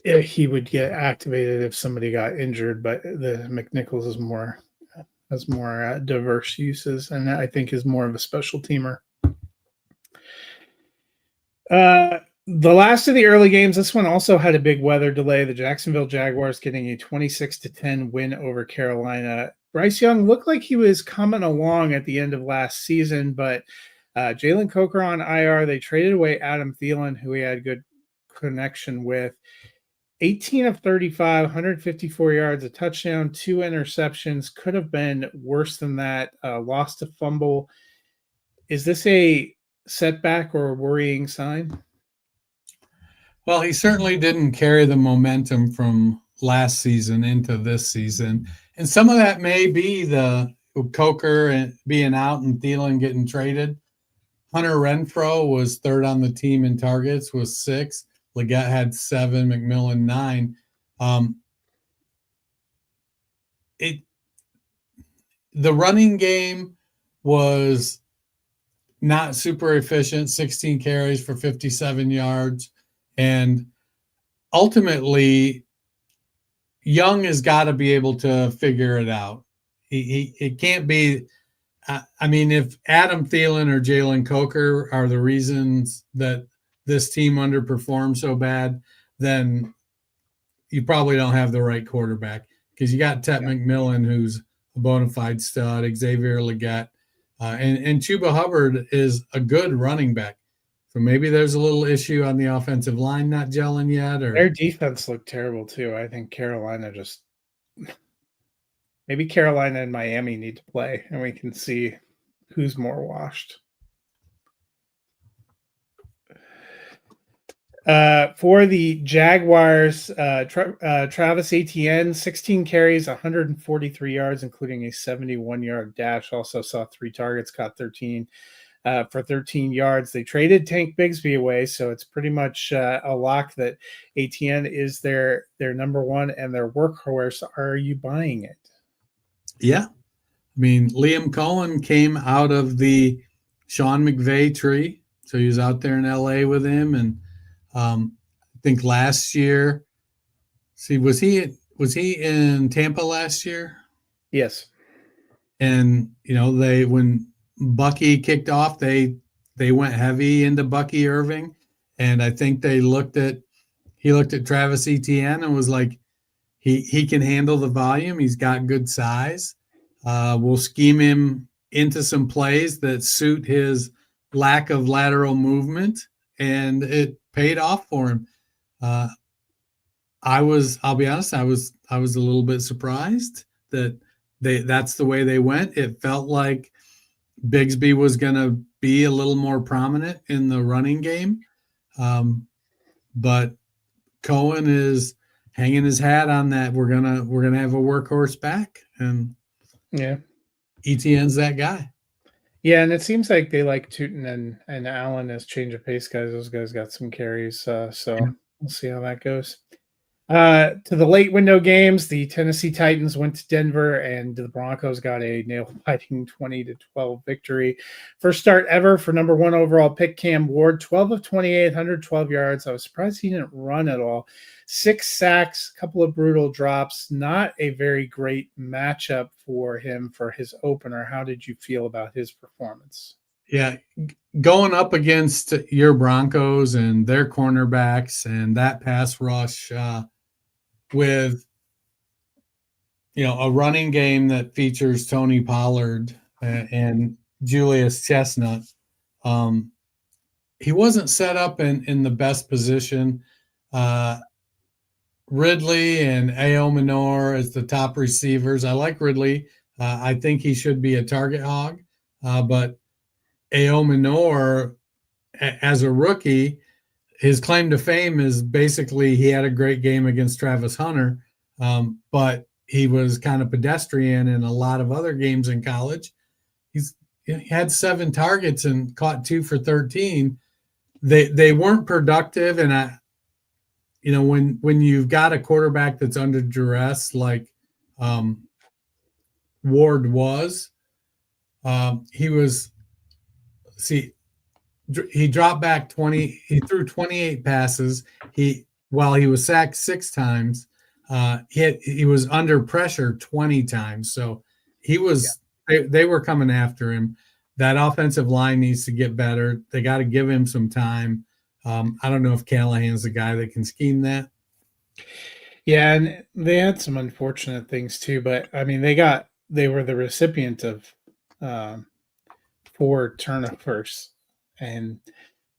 he would get activated if somebody got injured, but the McNichols has more diverse uses, and I think is more of a special teamer. The last of the early games, this one also had a big weather delay. The Jacksonville Jaguars getting a 26-10 win over Carolina. Bryce Young looked like he was coming along at the end of last season, but Jalen Coker on IR. They traded away Adam Thielen, who he had good connection with. 18 of 35, 154 yards, a touchdown, 2 interceptions. Could have been worse than that. Lost a fumble. Is this a setback or a worrying sign? Well, he certainly didn't carry the momentum from last season into this season. And some of that may be the Coker and being out and Thielen getting traded. Hunter Renfrow was 3rd on the team in targets, was 6. Leggett had 7, McMillan 9. The running game was not super efficient, 16 carries for 57 yards. And ultimately, Young has got to be able to figure it out. It can't be. If Adam Thielen or Jalen Coker are the reasons that this team underperformed so bad, then you probably don't have the right quarterback, because you got Tet McMillan, who's a bona fide stud, Xavier Leggett, and Chuba Hubbard is a good running back. So maybe there's a little issue on the offensive line not gelling yet. Or their defense looked terrible too. I think Carolina maybe Carolina and Miami need to play, and we can see who's more washed. For the Jaguars, Travis Etienne, 16 carries, 143 yards, including a 71-yard dash. Also saw 3 targets, caught 13 for 13 yards. They traded Tank Bigsby away, so it's pretty much a lock that Etienne is their number 1 and their workhorse. Are you buying it? Yeah. Liam Cohen came out of the Sean McVay tree, so he was out there in LA with him, and I think last year, was he was he in Tampa last year? Yes. And they when Bucky kicked off, they went heavy into Bucky Irving, and I think he looked at Travis Etienne and was like, he can handle the volume. He's got good size. We'll scheme him into some plays that suit his lack of lateral movement, and it paid off for him. I'll be honest, I was a little bit surprised that that's the way they went. It felt like Bigsby was going to be a little more prominent in the running game. But Cohen is hanging his hat on that. We're going to have a workhorse back, and Etienne's that guy. Yeah, and it seems like they like Tootin and Allen as change of pace guys. Those guys got some carries, so we'll see how that goes. To the late window games, the Tennessee Titans went to Denver, and the Broncos got a nail-biting 20-12 victory. First start ever for number 1 overall pick Cam Ward, 12 of 28, 112 yards. I was surprised he didn't run at all. 6 sacks, a couple of brutal drops. Not a very great matchup for him for his opener. How did you feel about his performance? Yeah, going up against your Broncos and their cornerbacks and that pass rush with a running game that features Tony Pollard and Julius Chestnut, he wasn't set up in the best position. Ridley and A.O. Minor as the top receivers. I like Ridley. I think he should be a target hog, but A.O. Minor, as a rookie, his claim to fame is basically he had a great game against Travis Hunter, but he was kind of pedestrian in a lot of other games in college. He had 7 targets and caught 2 for 13. They weren't productive, and when you've got a quarterback that's under duress like Ward was, he dropped back 20. He threw 28 passes. While he was sacked 6 times, he was under pressure 20 times. So they were coming after him. That offensive line needs to get better. They got to give him some time. I don't know if Callahan's the guy that can scheme that. Yeah, and they had some unfortunate things too. But I mean, they were the recipient of 4 turnovers and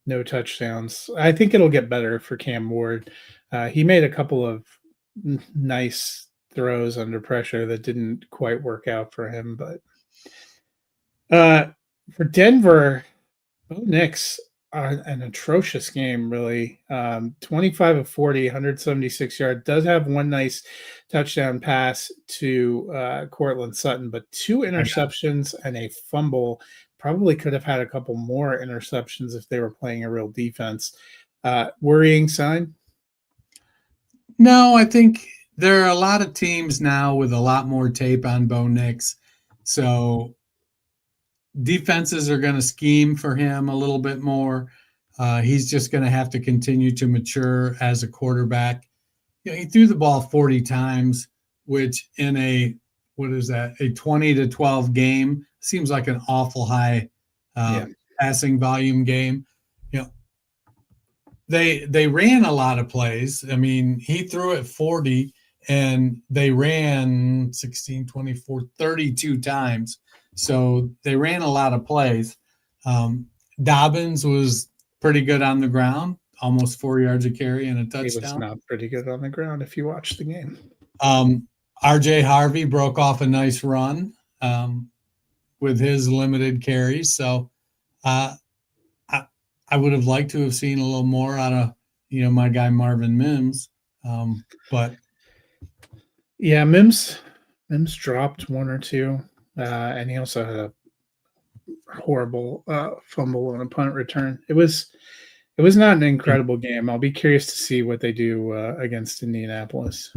no touchdowns. I think it'll get better for Cam Ward. He made a couple of nice throws under pressure that didn't quite work out for him. But for Denver, Bo Nix, an atrocious game, really. 25 of 40, 176 yards. Does have one nice touchdown pass to Cortland Sutton, but 2 interceptions and a fumble. Probably could have had a couple more interceptions if they were playing a real defense. Worrying sign? No, I think there are a lot of teams now with a lot more tape on Bo Nix. So defenses are going to scheme for him a little bit more. He's just going to have to continue to mature as a quarterback. He threw the ball 40 times, which in a 20-12 game seems like an awful high passing volume game. They ran a lot of plays. I mean, he threw it 40 and they ran 16, 24, 32 times. So they ran a lot of plays. Dobbins was pretty good on the ground, almost 4 yards a carry and a touchdown. He was not pretty good on the ground if you watch the game. RJ Harvey broke off a nice run with his limited carries. So I would have liked to have seen a little more out of, my guy Marvin Mims. But yeah, Mims dropped 1 or 2. And he also had a horrible fumble on a punt return. It was not an incredible game. I'll be curious to see what they do against Indianapolis.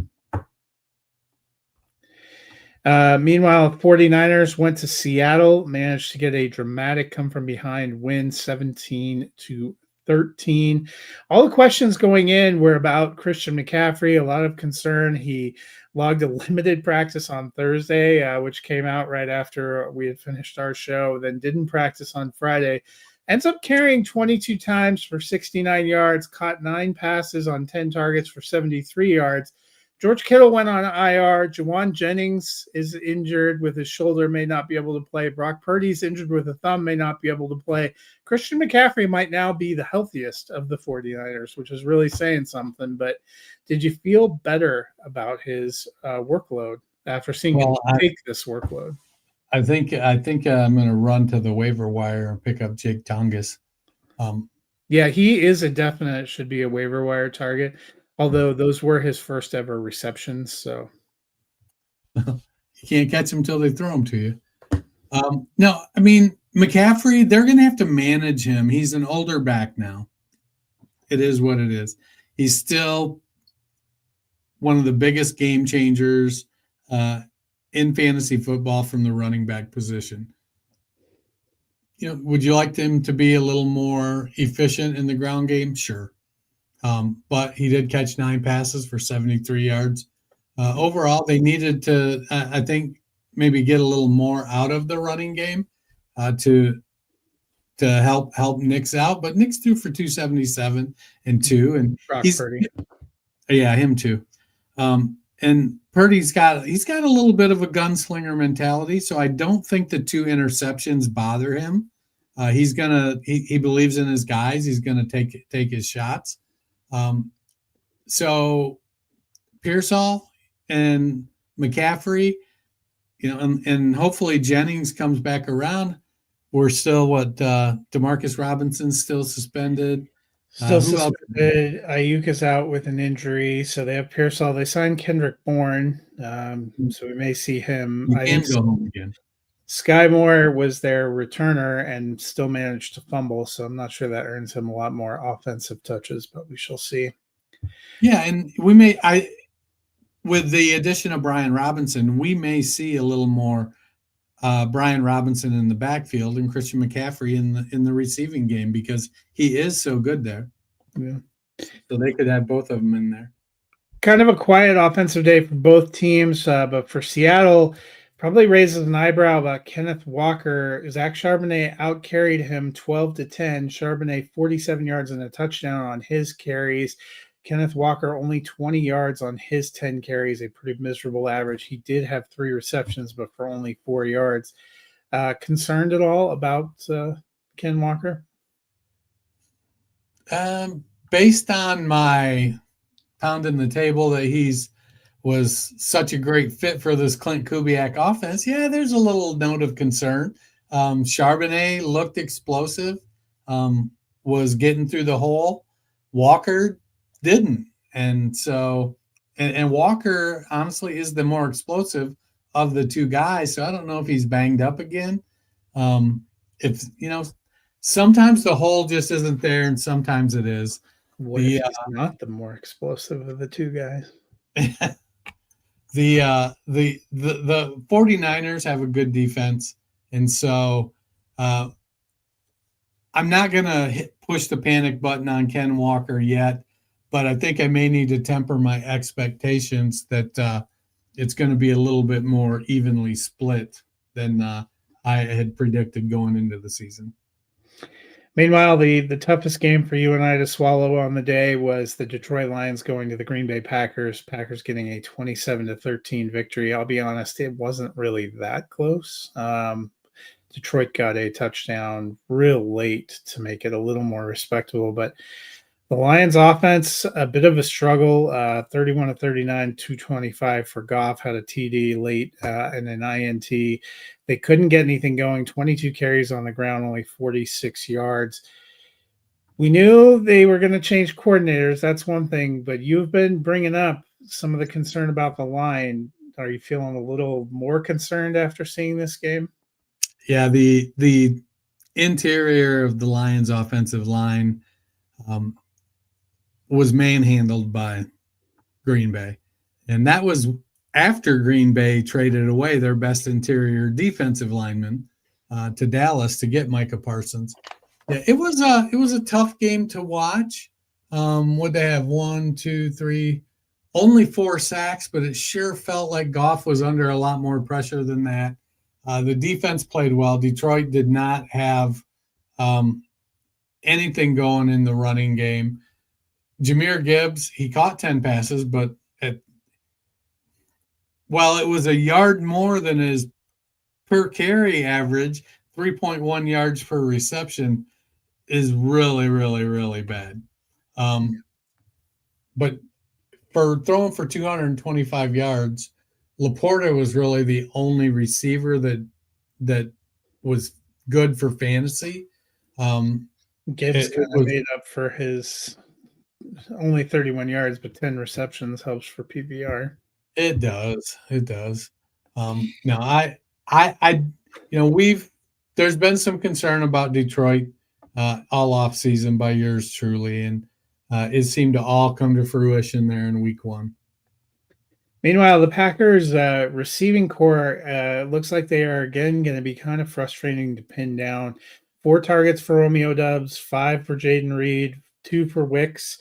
Meanwhile, 49ers went to Seattle, managed to get a dramatic come from behind win, 17-13. 13. All the questions going in were about Christian McCaffrey. A lot of concern. He logged a limited practice on Thursday, which came out right after we had finished our show, then didn't practice on Friday. Ends up carrying 22 times for 69 yards, caught 9 passes on 10 targets for 73 yards. George Kittle went on IR. Jawan Jennings is injured with his shoulder, may not be able to play. Brock Purdy's injured with a thumb, may not be able to play. Christian McCaffrey might now be the healthiest of the 49ers, which is really saying something. But did you feel better about his workload after seeing him take this workload? I think I'm going to run to the waiver wire and pick up Jake Tongas. Yeah, he is a definite should be a waiver wire target. Although those were his first ever receptions, so you can't catch them till they throw them to you. No, I mean McCaffrey, they're going to have to manage him. He's an older back now. It is what it is. He's still one of the biggest game changers in fantasy football from the running back position. Would you like him to be a little more efficient in the ground game? Sure. But he did catch 9 passes for 73 yards. Overall, they needed to, I think, maybe get a little more out of the running game to help Nix out. But Nix threw for 277 and 2, and Brock Purdy. Yeah, him too. And Purdy's got a little bit of a gunslinger mentality, so I don't think the 2 interceptions bother him. He believes in his guys. He's gonna take his shots. So Pearsall and McCaffrey, and hopefully Jennings comes back around. We're still Demarcus Robinson's still suspended. Still suspended. Ayuk is out with an injury, so they have Pearsall. They signed Kendrick Bourne, so we may see him. He can go home again. Sky Moore was their returner and still managed to fumble, so I'm not sure that earns him a lot more offensive touches, but we shall see. Yeah, and with the addition of Brian Robinson, we may see a little more Brian Robinson in the backfield and Christian McCaffrey in the receiving game because he is so good there. Yeah. So they could have both of them in there. Kind of a quiet offensive day for both teams, but for Seattle, probably raises an eyebrow about Kenneth Walker. Zach Charbonnet outcarried him 12-10. Charbonnet 47 yards and a touchdown on his carries. Kenneth Walker only 20 yards on his 10 carries, a pretty miserable average. He did have 3 receptions, but for only 4 yards. Concerned at all about Ken Walker? Based on my pounding the table that was such a great fit for this Clint Kubiak offense, yeah, there's a little note of concern. Charbonnet looked explosive, was getting through the hole. Walker didn't. And so, and Walker honestly is the more explosive of the 2 guys. So I don't know if he's banged up again. Sometimes the hole just isn't there and sometimes it is. What if he's not the more explosive of the 2 guys? The 49ers have a good defense. And so I'm not going to push the panic button on Ken Walker yet, but I think I may need to temper my expectations that it's going to be a little bit more evenly split than I had predicted going into the season. Meanwhile, the toughest game for you and I to swallow on the day was the Detroit Lions going to the Green Bay Packers. Packers getting a 27-13 victory. I'll be honest, it wasn't really that close. Detroit got a touchdown real late to make it a little more respectable, but the Lions offense, a bit of a struggle, 31-39, 225 for Goff, had a TD late and an INT. They couldn't get anything going, 22 carries on the ground, only 46 yards. We knew they were going to change coordinators. That's one thing, but you've been bringing up some of the concern about the line. Are you feeling a little more concerned after seeing this game? Yeah, the interior of the Lions offensive line was manhandled by Green Bay. And that was after Green Bay traded away their best interior defensive lineman to Dallas to get Micah Parsons. Yeah, it was a tough game to watch. Would they have 1, 2, 3, only 4 sacks, but it sure felt like Goff was under a lot more pressure than that. The defense played well. Detroit did not have anything going in the running game. Jahmyr Gibbs, he caught 10 passes, but while it was a yard more than his per carry average, 3.1 yards per reception is really, really, really bad. But for throwing for 225 yards, Laporta was really the only receiver that was good for fantasy. Gibbs kind of made up for his only 31 yards, but 10 receptions helps for PPR. It does. It does. No, I, there's been some concern about Detroit all off season by yours truly, and it seemed to all come to fruition there in week 1. Meanwhile, the Packers receiving core looks like they are again going to be kind of frustrating to pin down. 4 targets for Romeo Doubs, 5 for Jaden Reed, 2 for Wicks,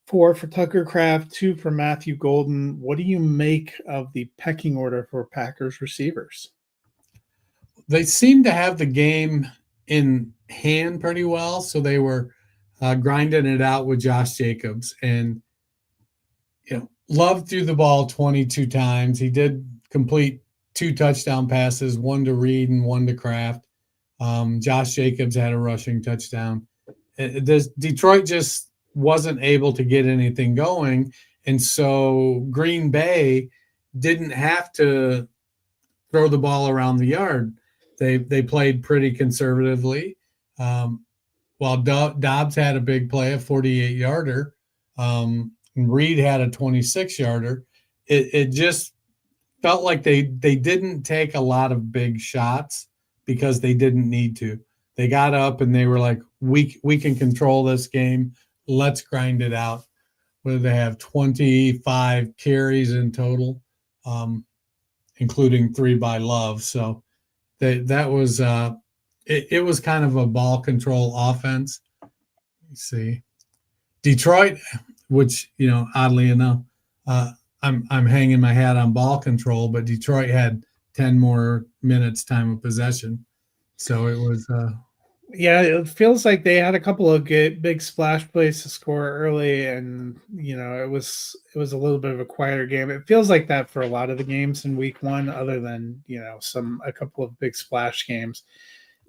4 for Tucker Kraft, 2 for Matthew Golden. What do you make of the pecking order for Packers receivers? They seem to have the game in hand pretty well, so they were grinding it out with Josh Jacobs, and Love threw the ball 22 times. He did complete 2 touchdown passes, 1 to Reed and 1 to Kraft. Josh Jacobs had a rushing touchdown. Detroit just wasn't able to get anything going, and so Green Bay didn't have to throw the ball around the yard. They played pretty conservatively. While Dobbs had a big play, a 48-yarder, Reed had a 26-yarder. It just felt like they didn't take a lot of big shots because they didn't need to. They got up and they were like, we can control this game. Let's grind it out. Whether they have 25 carries in total, including 3 by Love. So that was it was kind of a ball control offense. Let's see. Detroit, which, oddly enough, I'm hanging my hat on ball control, but Detroit had 10 more minutes time of possession. So it was yeah, it feels like they had a couple of big splash plays to score early, and it was a little bit of a quieter game. It feels like that for a lot of the games in week 1, other than a couple of big splash games.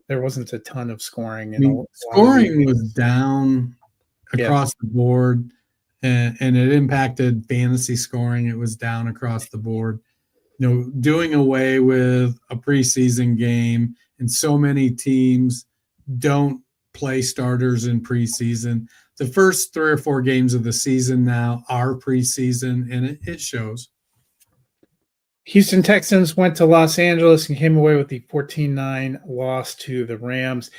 There wasn't a ton of scoring. Scoring was down across the board, and it impacted fantasy scoring. It was down across the board. Doing away with a preseason game, and so many teams don't play starters in preseason. The first 3 or 4 games of the season now are preseason, and it shows. Houston Texans went to Los Angeles and came away with the 14-9 loss to the Rams.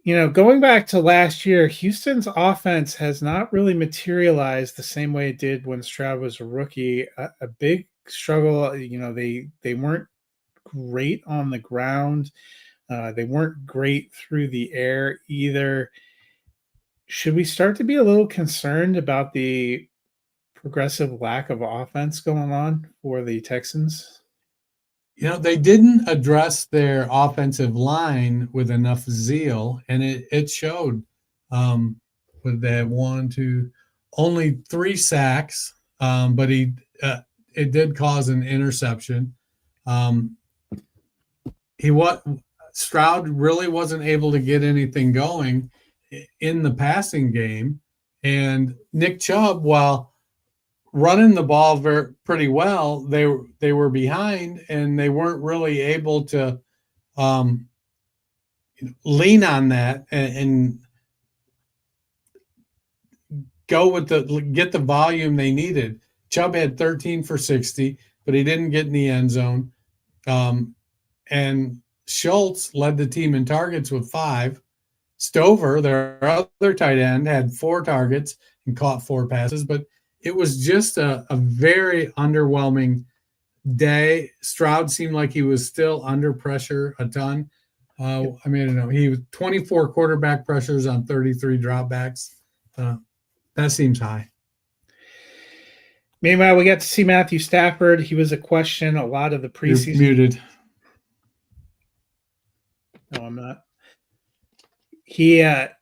Going back to last year, Houston's offense has not really materialized the same way it did when Stroud was a rookie. A big struggle. They weren't great on the ground. They weren't great through the air either. Should we start to be a little concerned about the progressive lack of offense going on for the Texans? They didn't address their offensive line with enough zeal, and it showed. With that only 3 sacks, but it did cause an interception. Stroud really wasn't able to get anything going in the passing game, and Nick Chubb, while running the ball pretty well, they were behind, and they weren't really able to lean on that and get the volume they needed. Chubb had 13 for 60, but he didn't get in the end zone. And Schultz led the team in targets with 5. Stover, their other tight end, had 4 targets and caught 4 passes, but it was just a very underwhelming day. Stroud seemed like he was still under pressure a ton. I mean, I don't know. He was 24 quarterback pressures on 33 dropbacks. That seems high. Meanwhile, we got to see Matthew Stafford. He was a question a lot of the You're preseason. muted. No, I'm not. He had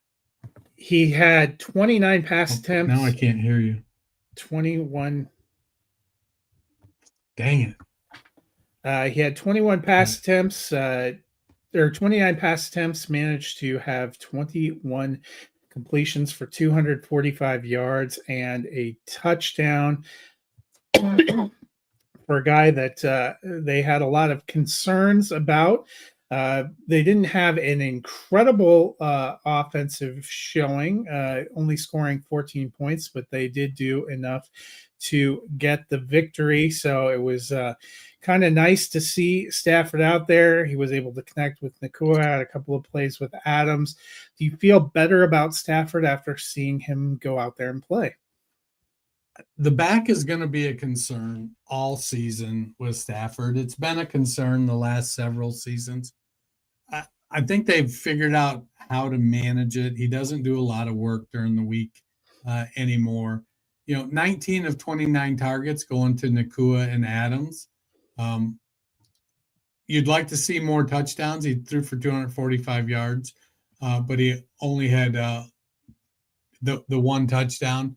29 pass attempts. Now I can't hear you. 21. Dang it. He had 21 pass attempts, or 29 pass attempts, managed to have 21 completions for 245 yards and a touchdown for a guy that they had a lot of concerns about. They didn't have an incredible offensive showing, only scoring 14 points, but they did do enough to get the victory. So it was kind of nice to see Stafford out there. He was able to connect with Nacua, had a couple of plays with Adams. Do you feel better about Stafford after seeing him go out there and play? The back is going to be a concern all season with Stafford. It's been a concern the last several seasons. I think they've figured out how to manage it. He doesn't do a lot of work during the week anymore. 19 of 29 targets going to Nacua and Adams. You'd like to see more touchdowns. He threw for 245 yards, but he only had the one touchdown.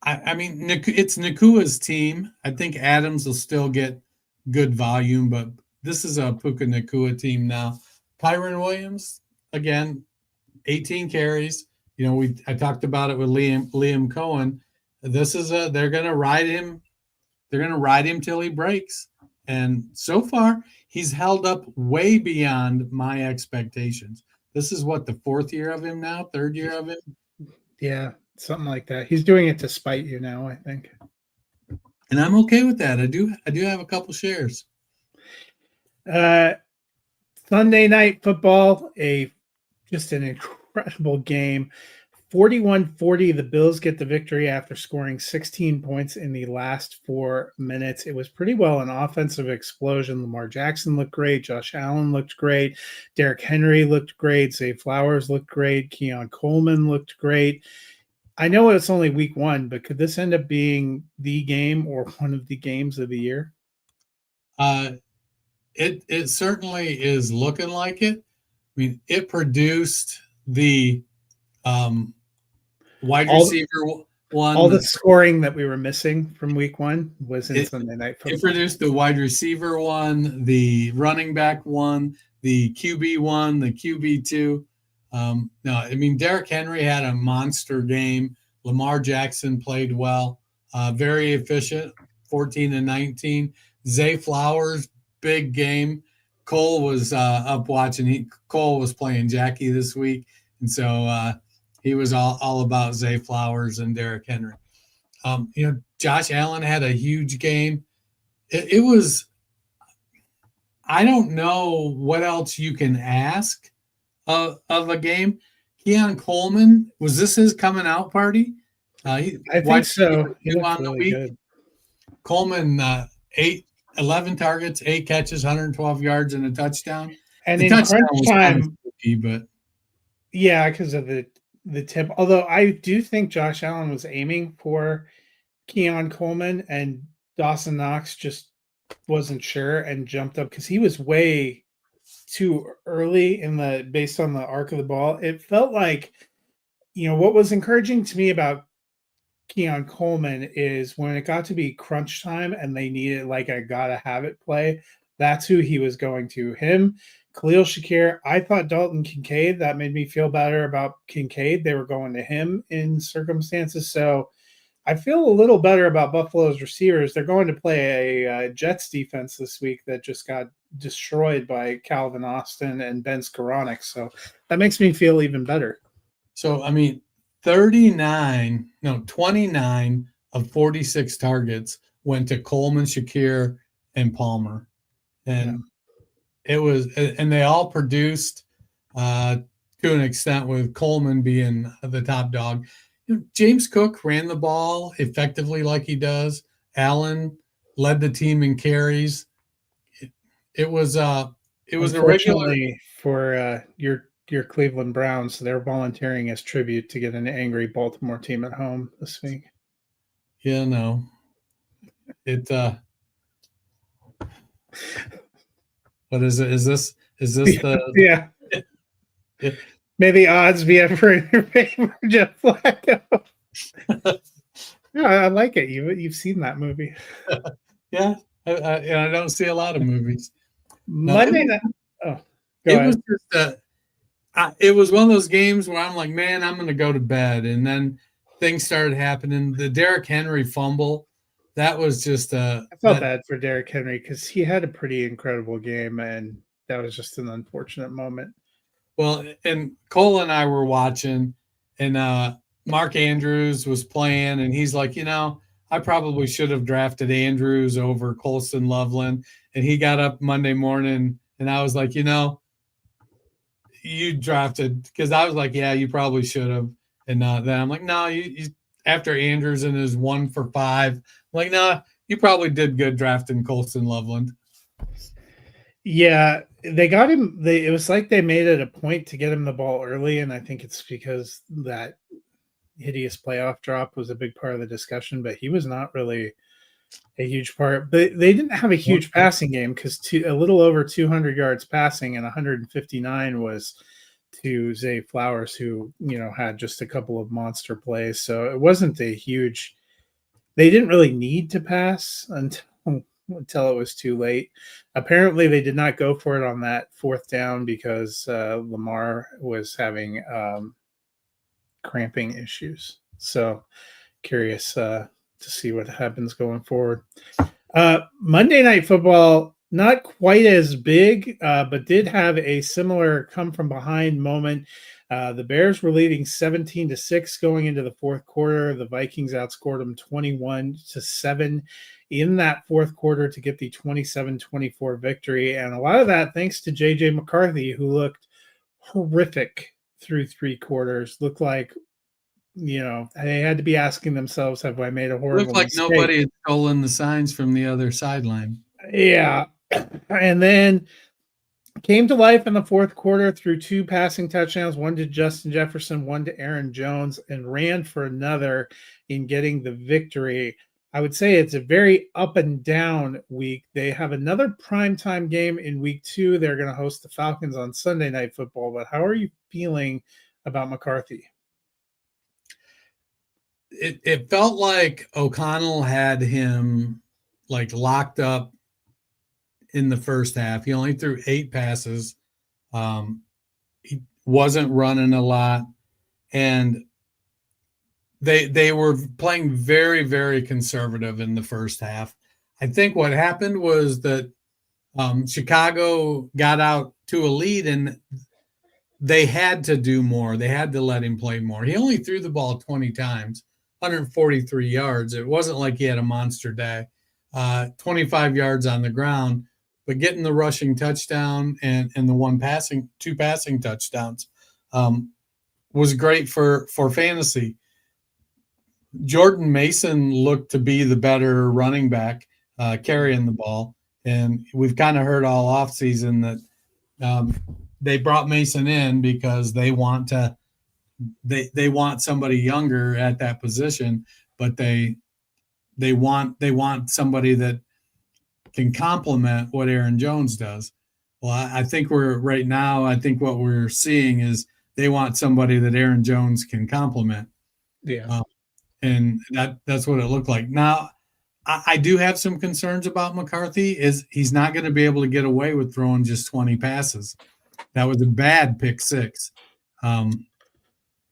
I mean, it's Nakua's team. I think Adams will still get good volume, but this is a Puka Nacua team now. Kyren Williams, again, 18 carries. I talked about it with Liam Cohen. They're going to ride him. They're going to ride him till he breaks. And so far, he's held up way beyond my expectations. This is what, the fourth year of him now, third year of him? Yeah, something like that. He's doing it to spite you now, I think. And I'm okay with that. I do have a couple shares. Sunday night football, just an incredible game. 41-40, the Bills get the victory after scoring 16 points in the last 4 minutes. It was pretty well an offensive explosion. Lamar Jackson looked great. Josh Allen looked great. Derrick Henry looked great. Zay Flowers looked great. Keon Coleman looked great. I know it's only week 1, but could this end up being the game or one of the games of the year? It certainly is looking like it. I mean, it produced the wide receiver one. All the scoring that we were missing from week 1 was in Sunday night football. It produced the wide receiver one, the running back one, the QB one, the QB two. No, I mean, Derrick Henry had a monster game. Lamar Jackson played well, very efficient, 14-19. Zay Flowers, big game. Cole was up watching. Cole was playing Jackie this week, and so he was all about Zay Flowers and Derrick Henry. Josh Allen had a huge game. It was – I don't know what else you can ask of a game. Keon Coleman, was this his coming out party? I think so. He looked really good. Coleman, 11 targets, 8 catches, 112 yards, and a touchdown. And the in touchdown crunch was time, kind of tricky, but yeah, because of the tip. Although I do think Josh Allen was aiming for Keon Coleman, and Dawson Knox just wasn't sure and jumped up because he was way too early based on the arc of the ball. It felt like, what was encouraging to me about Keon Coleman is when it got to be crunch time and they needed I gotta have it play, that's who he was going to. Him, Khalil Shakir. I thought Dalton Kincaid, that made me feel better about Kincaid. They were going to him in circumstances. So I feel a little better about Buffalo's receivers. They're going to play a Jets defense this week that just got destroyed by Calvin Austin and Ben Skoranek. So that makes me feel even better. So, I mean, 29 of 46 targets went to Coleman, Shakir, and Palmer. And it was, and they all produced to an extent with Coleman being the top dog. James Cook ran the ball effectively like he does. Allen led the team in carries. It was it was a regular. Unfortunately for your Cleveland Browns, they're volunteering as tribute to get an angry Baltimore team at home this week. Yeah, no. It what is it? Is this the Yeah. Yeah. May the odds be ever in your favor, Jeff Flacco. Yeah, I like it. You've seen that movie. Yeah, I don't see a lot of movies. Monday night. Oh, go It ahead. was just it was one of those games where I'm like, man, I'm going to go to bed, and then things started happening. The Derrick Henry fumble, that was just I felt bad for Derrick Henry because he had a pretty incredible game, and that was just an unfortunate moment. Well, and Cole and I were watching, and Mark Andrews was playing, and he's like, I probably should have drafted Andrews over Colston Loveland. And he got up Monday morning, and I was like, you drafted, because I was like, yeah, you probably should have. And then I'm like, no, you after Andrews and his 1 for 5, I'm like, no, you probably did good drafting Colston Loveland. Yeah, they got him. It was like they made it a point to get him the ball early, and I think it's because that hideous playoff drop was a big part of the discussion. But he was not really a huge part. But they didn't have a huge passing game because a little over 200 yards passing and 159 was to Zay Flowers, who had just a couple of monster plays. So it wasn't a huge. They didn't really need to pass until it was too late. Apparently, they did not go for it on that fourth down because Lamar was having cramping issues. So curious to see what happens going forward. Monday Night Football, not quite as big, but did have a similar come from behind moment. The Bears were leading 17-6 going into the fourth quarter. The Vikings outscored them 21-7 in that fourth quarter to get the 27-24 victory. And a lot of that thanks to J.J. McCarthy, who looked horrific through 3 quarters. Looked like, they had to be asking themselves, have I made a horrible Looked like mistake? Nobody had stolen the signs from the other sideline. Yeah. And then came to life in the fourth quarter through 2 passing touchdowns, one to Justin Jefferson, one to Aaron Jones, and ran for another in getting the victory. I would say it's a very up and down week. They have another primetime game in week 2. They're going to host the Falcons on Sunday Night Football. But how are you feeling about McCarthy? It felt like O'Connell had him locked up in the first half. He only threw 8 passes. He wasn't running a lot, and they were playing very, very conservative in the first half. I think what happened was that Chicago got out to a lead, and they had to do more. They had to let him play more. He only threw the ball 20 times, 143 yards. It wasn't like he had a monster day. 25 yards on the ground, but getting the rushing touchdown and the 2 passing touchdowns was great for fantasy. Jordan Mason looked to be the better running back carrying the ball. And we've kind of heard all offseason that they brought Mason in because they want somebody younger at that position, but they want somebody that can complement what Aaron Jones does. Well, I think what we're seeing is they want somebody that Aaron Jones can complement. Yeah. And that's what it looked like. Now, I do have some concerns about McCarthy. He's not going to be able to get away with throwing just 20 passes. That was a bad pick 6.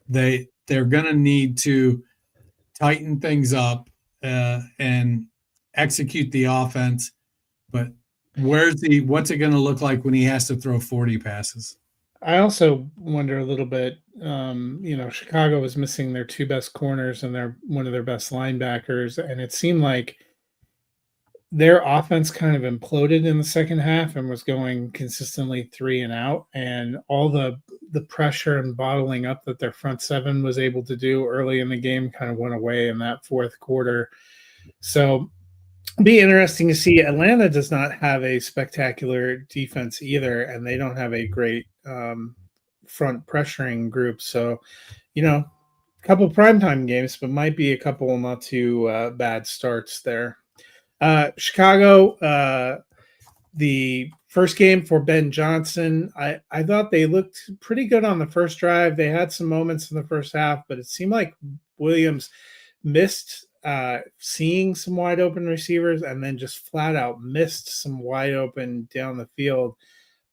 They're going to need to tighten things up and execute the offense. But what's it going to look like when he has to throw 40 passes? I also wonder a little bit, Chicago was missing their 2 best corners and one of their best linebackers. And it seemed like their offense kind of imploded in the second half and was going consistently 3 and out. And all the pressure and bottling up that their front 7 was able to do early in the game kind of went away in that fourth quarter. So Be interesting to see. Atlanta does not have a spectacular defense either, and they don't have a great front pressuring group. So, a couple primetime games, but might be a couple not too bad starts there. Chicago, the first game for Ben Johnson, I thought they looked pretty good on the first drive. They had some moments in the first half, but it seemed like Williams missed seeing some wide open receivers and then just flat out missed some wide open down the field.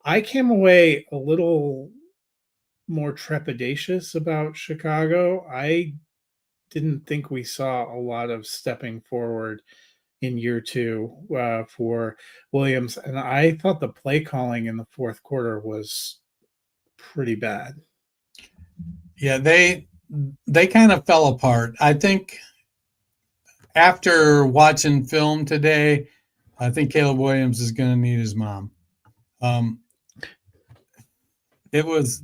I came away a little more trepidatious about Chicago. I didn't think we saw a lot of stepping forward in year two for Williams, and I thought the play calling in the fourth quarter was pretty bad. Yeah, they kind of fell apart. I think after watching film today, I think Caleb Williams is going to need his mom. It was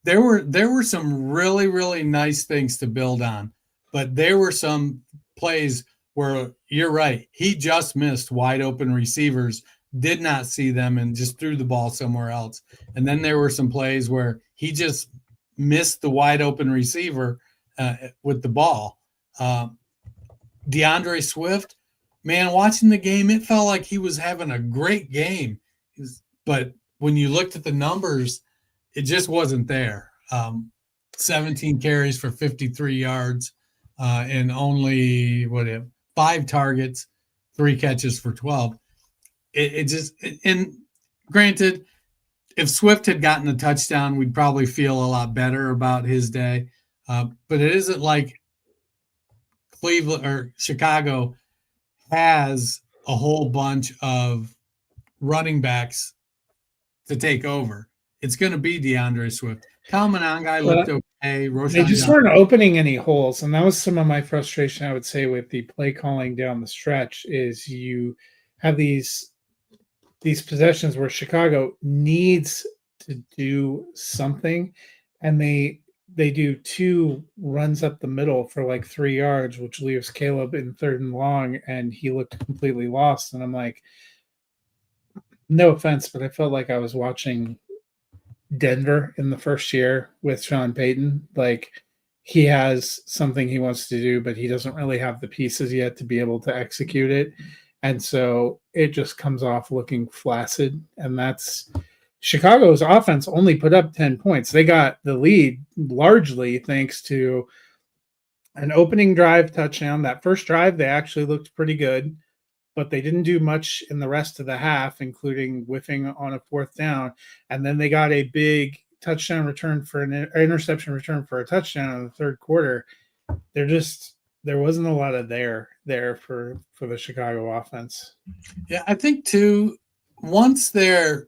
there were some really, really nice things to build on, but there were some plays where you're right. He just missed wide open receivers, did not see them, and just threw the ball somewhere else. And then there were some plays where he just missed the wide open receiver with the ball. DeAndre Swift, man, watching the game, it felt like he was having a great game. But when you looked at the numbers, it just wasn't there. 17 carries for 53 yards and only 5 targets, 3 catches for 12. And granted, if Swift had gotten a touchdown, we'd probably feel a lot better about his day. But it isn't like Cleveland or Chicago has a whole bunch of running backs to take over. It's going to be DeAndre Swift. Kyle Monangai looked okay. They just weren't opening any holes, and that was some of my frustration, I would say, with the play calling down the stretch. Is you have these possessions where Chicago needs to do something, and they do 2 runs up the middle for like 3 yards, which leaves Caleb in 3rd and long, and he looked completely lost. And I'm like, no offense, but I felt like I was watching Denver in the first year with Sean Payton. Like, he has something he wants to do, but he doesn't really have the pieces yet to be able to execute it. And so it just comes off looking flaccid. And that's Chicago's offense only put up 10 points. They got the lead largely thanks to an opening drive touchdown. That first drive, they actually looked pretty good, but they didn't do much in the rest of the half, including whiffing on a 4th down. And then they got a big touchdown return for an interception return for a touchdown in the 3rd quarter. There wasn't a lot of there for the Chicago offense. Yeah, I think too, once they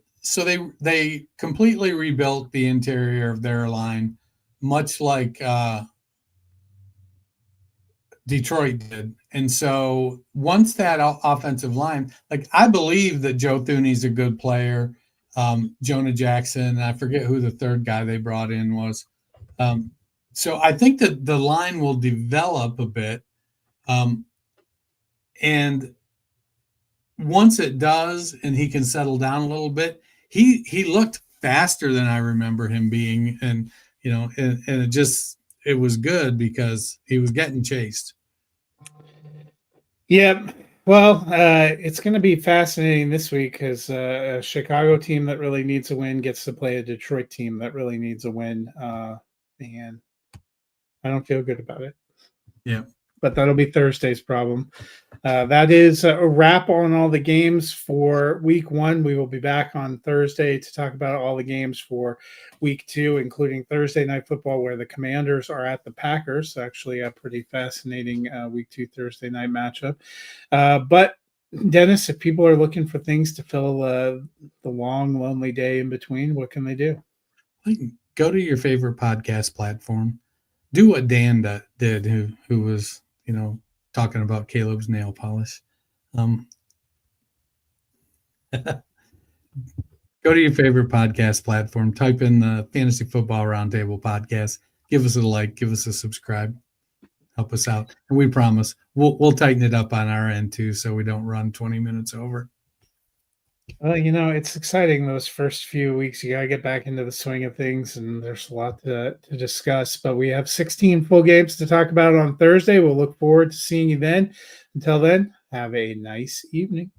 completely rebuilt the interior of their line, much like Detroit did. And so once that offensive line, like, I believe that Joe Thuney's a good player. Jonah Jackson, I forget who the 3rd guy they brought in was. So I think that the line will develop a bit. And once it does, and he can settle down a little bit, he looked faster than I remember him being. And, it was good because he was getting chased. Yep. Well, it's going to be fascinating this week because a Chicago team that really needs a win gets to play a Detroit team that really needs a win. And I don't feel good about it. Yeah. But that'll be Thursday's problem. That is a wrap on all the games for week 1. We will be back on Thursday to talk about all the games for week 2, including Thursday Night Football, where the Commanders are at the Packers. Actually, a pretty fascinating week 2 Thursday night matchup. But Dennis, if people are looking for things to fill the long, lonely day in between, what can they do? Go to your favorite podcast platform. Do what Dan did, who was, talking about Caleb's nail polish. Go to your favorite podcast platform. Type in the Fantasy Football Roundtable podcast. Give us a like. Give us a subscribe. help us out. And we promise we'll tighten it up on our end too, so we don't run 20 minutes over. Well, it's exciting those first few weeks. You got to get back into the swing of things, and there's a lot to discuss. But we have 16 full games to talk about on Thursday. We'll look forward to seeing you then. Until then, have a nice evening.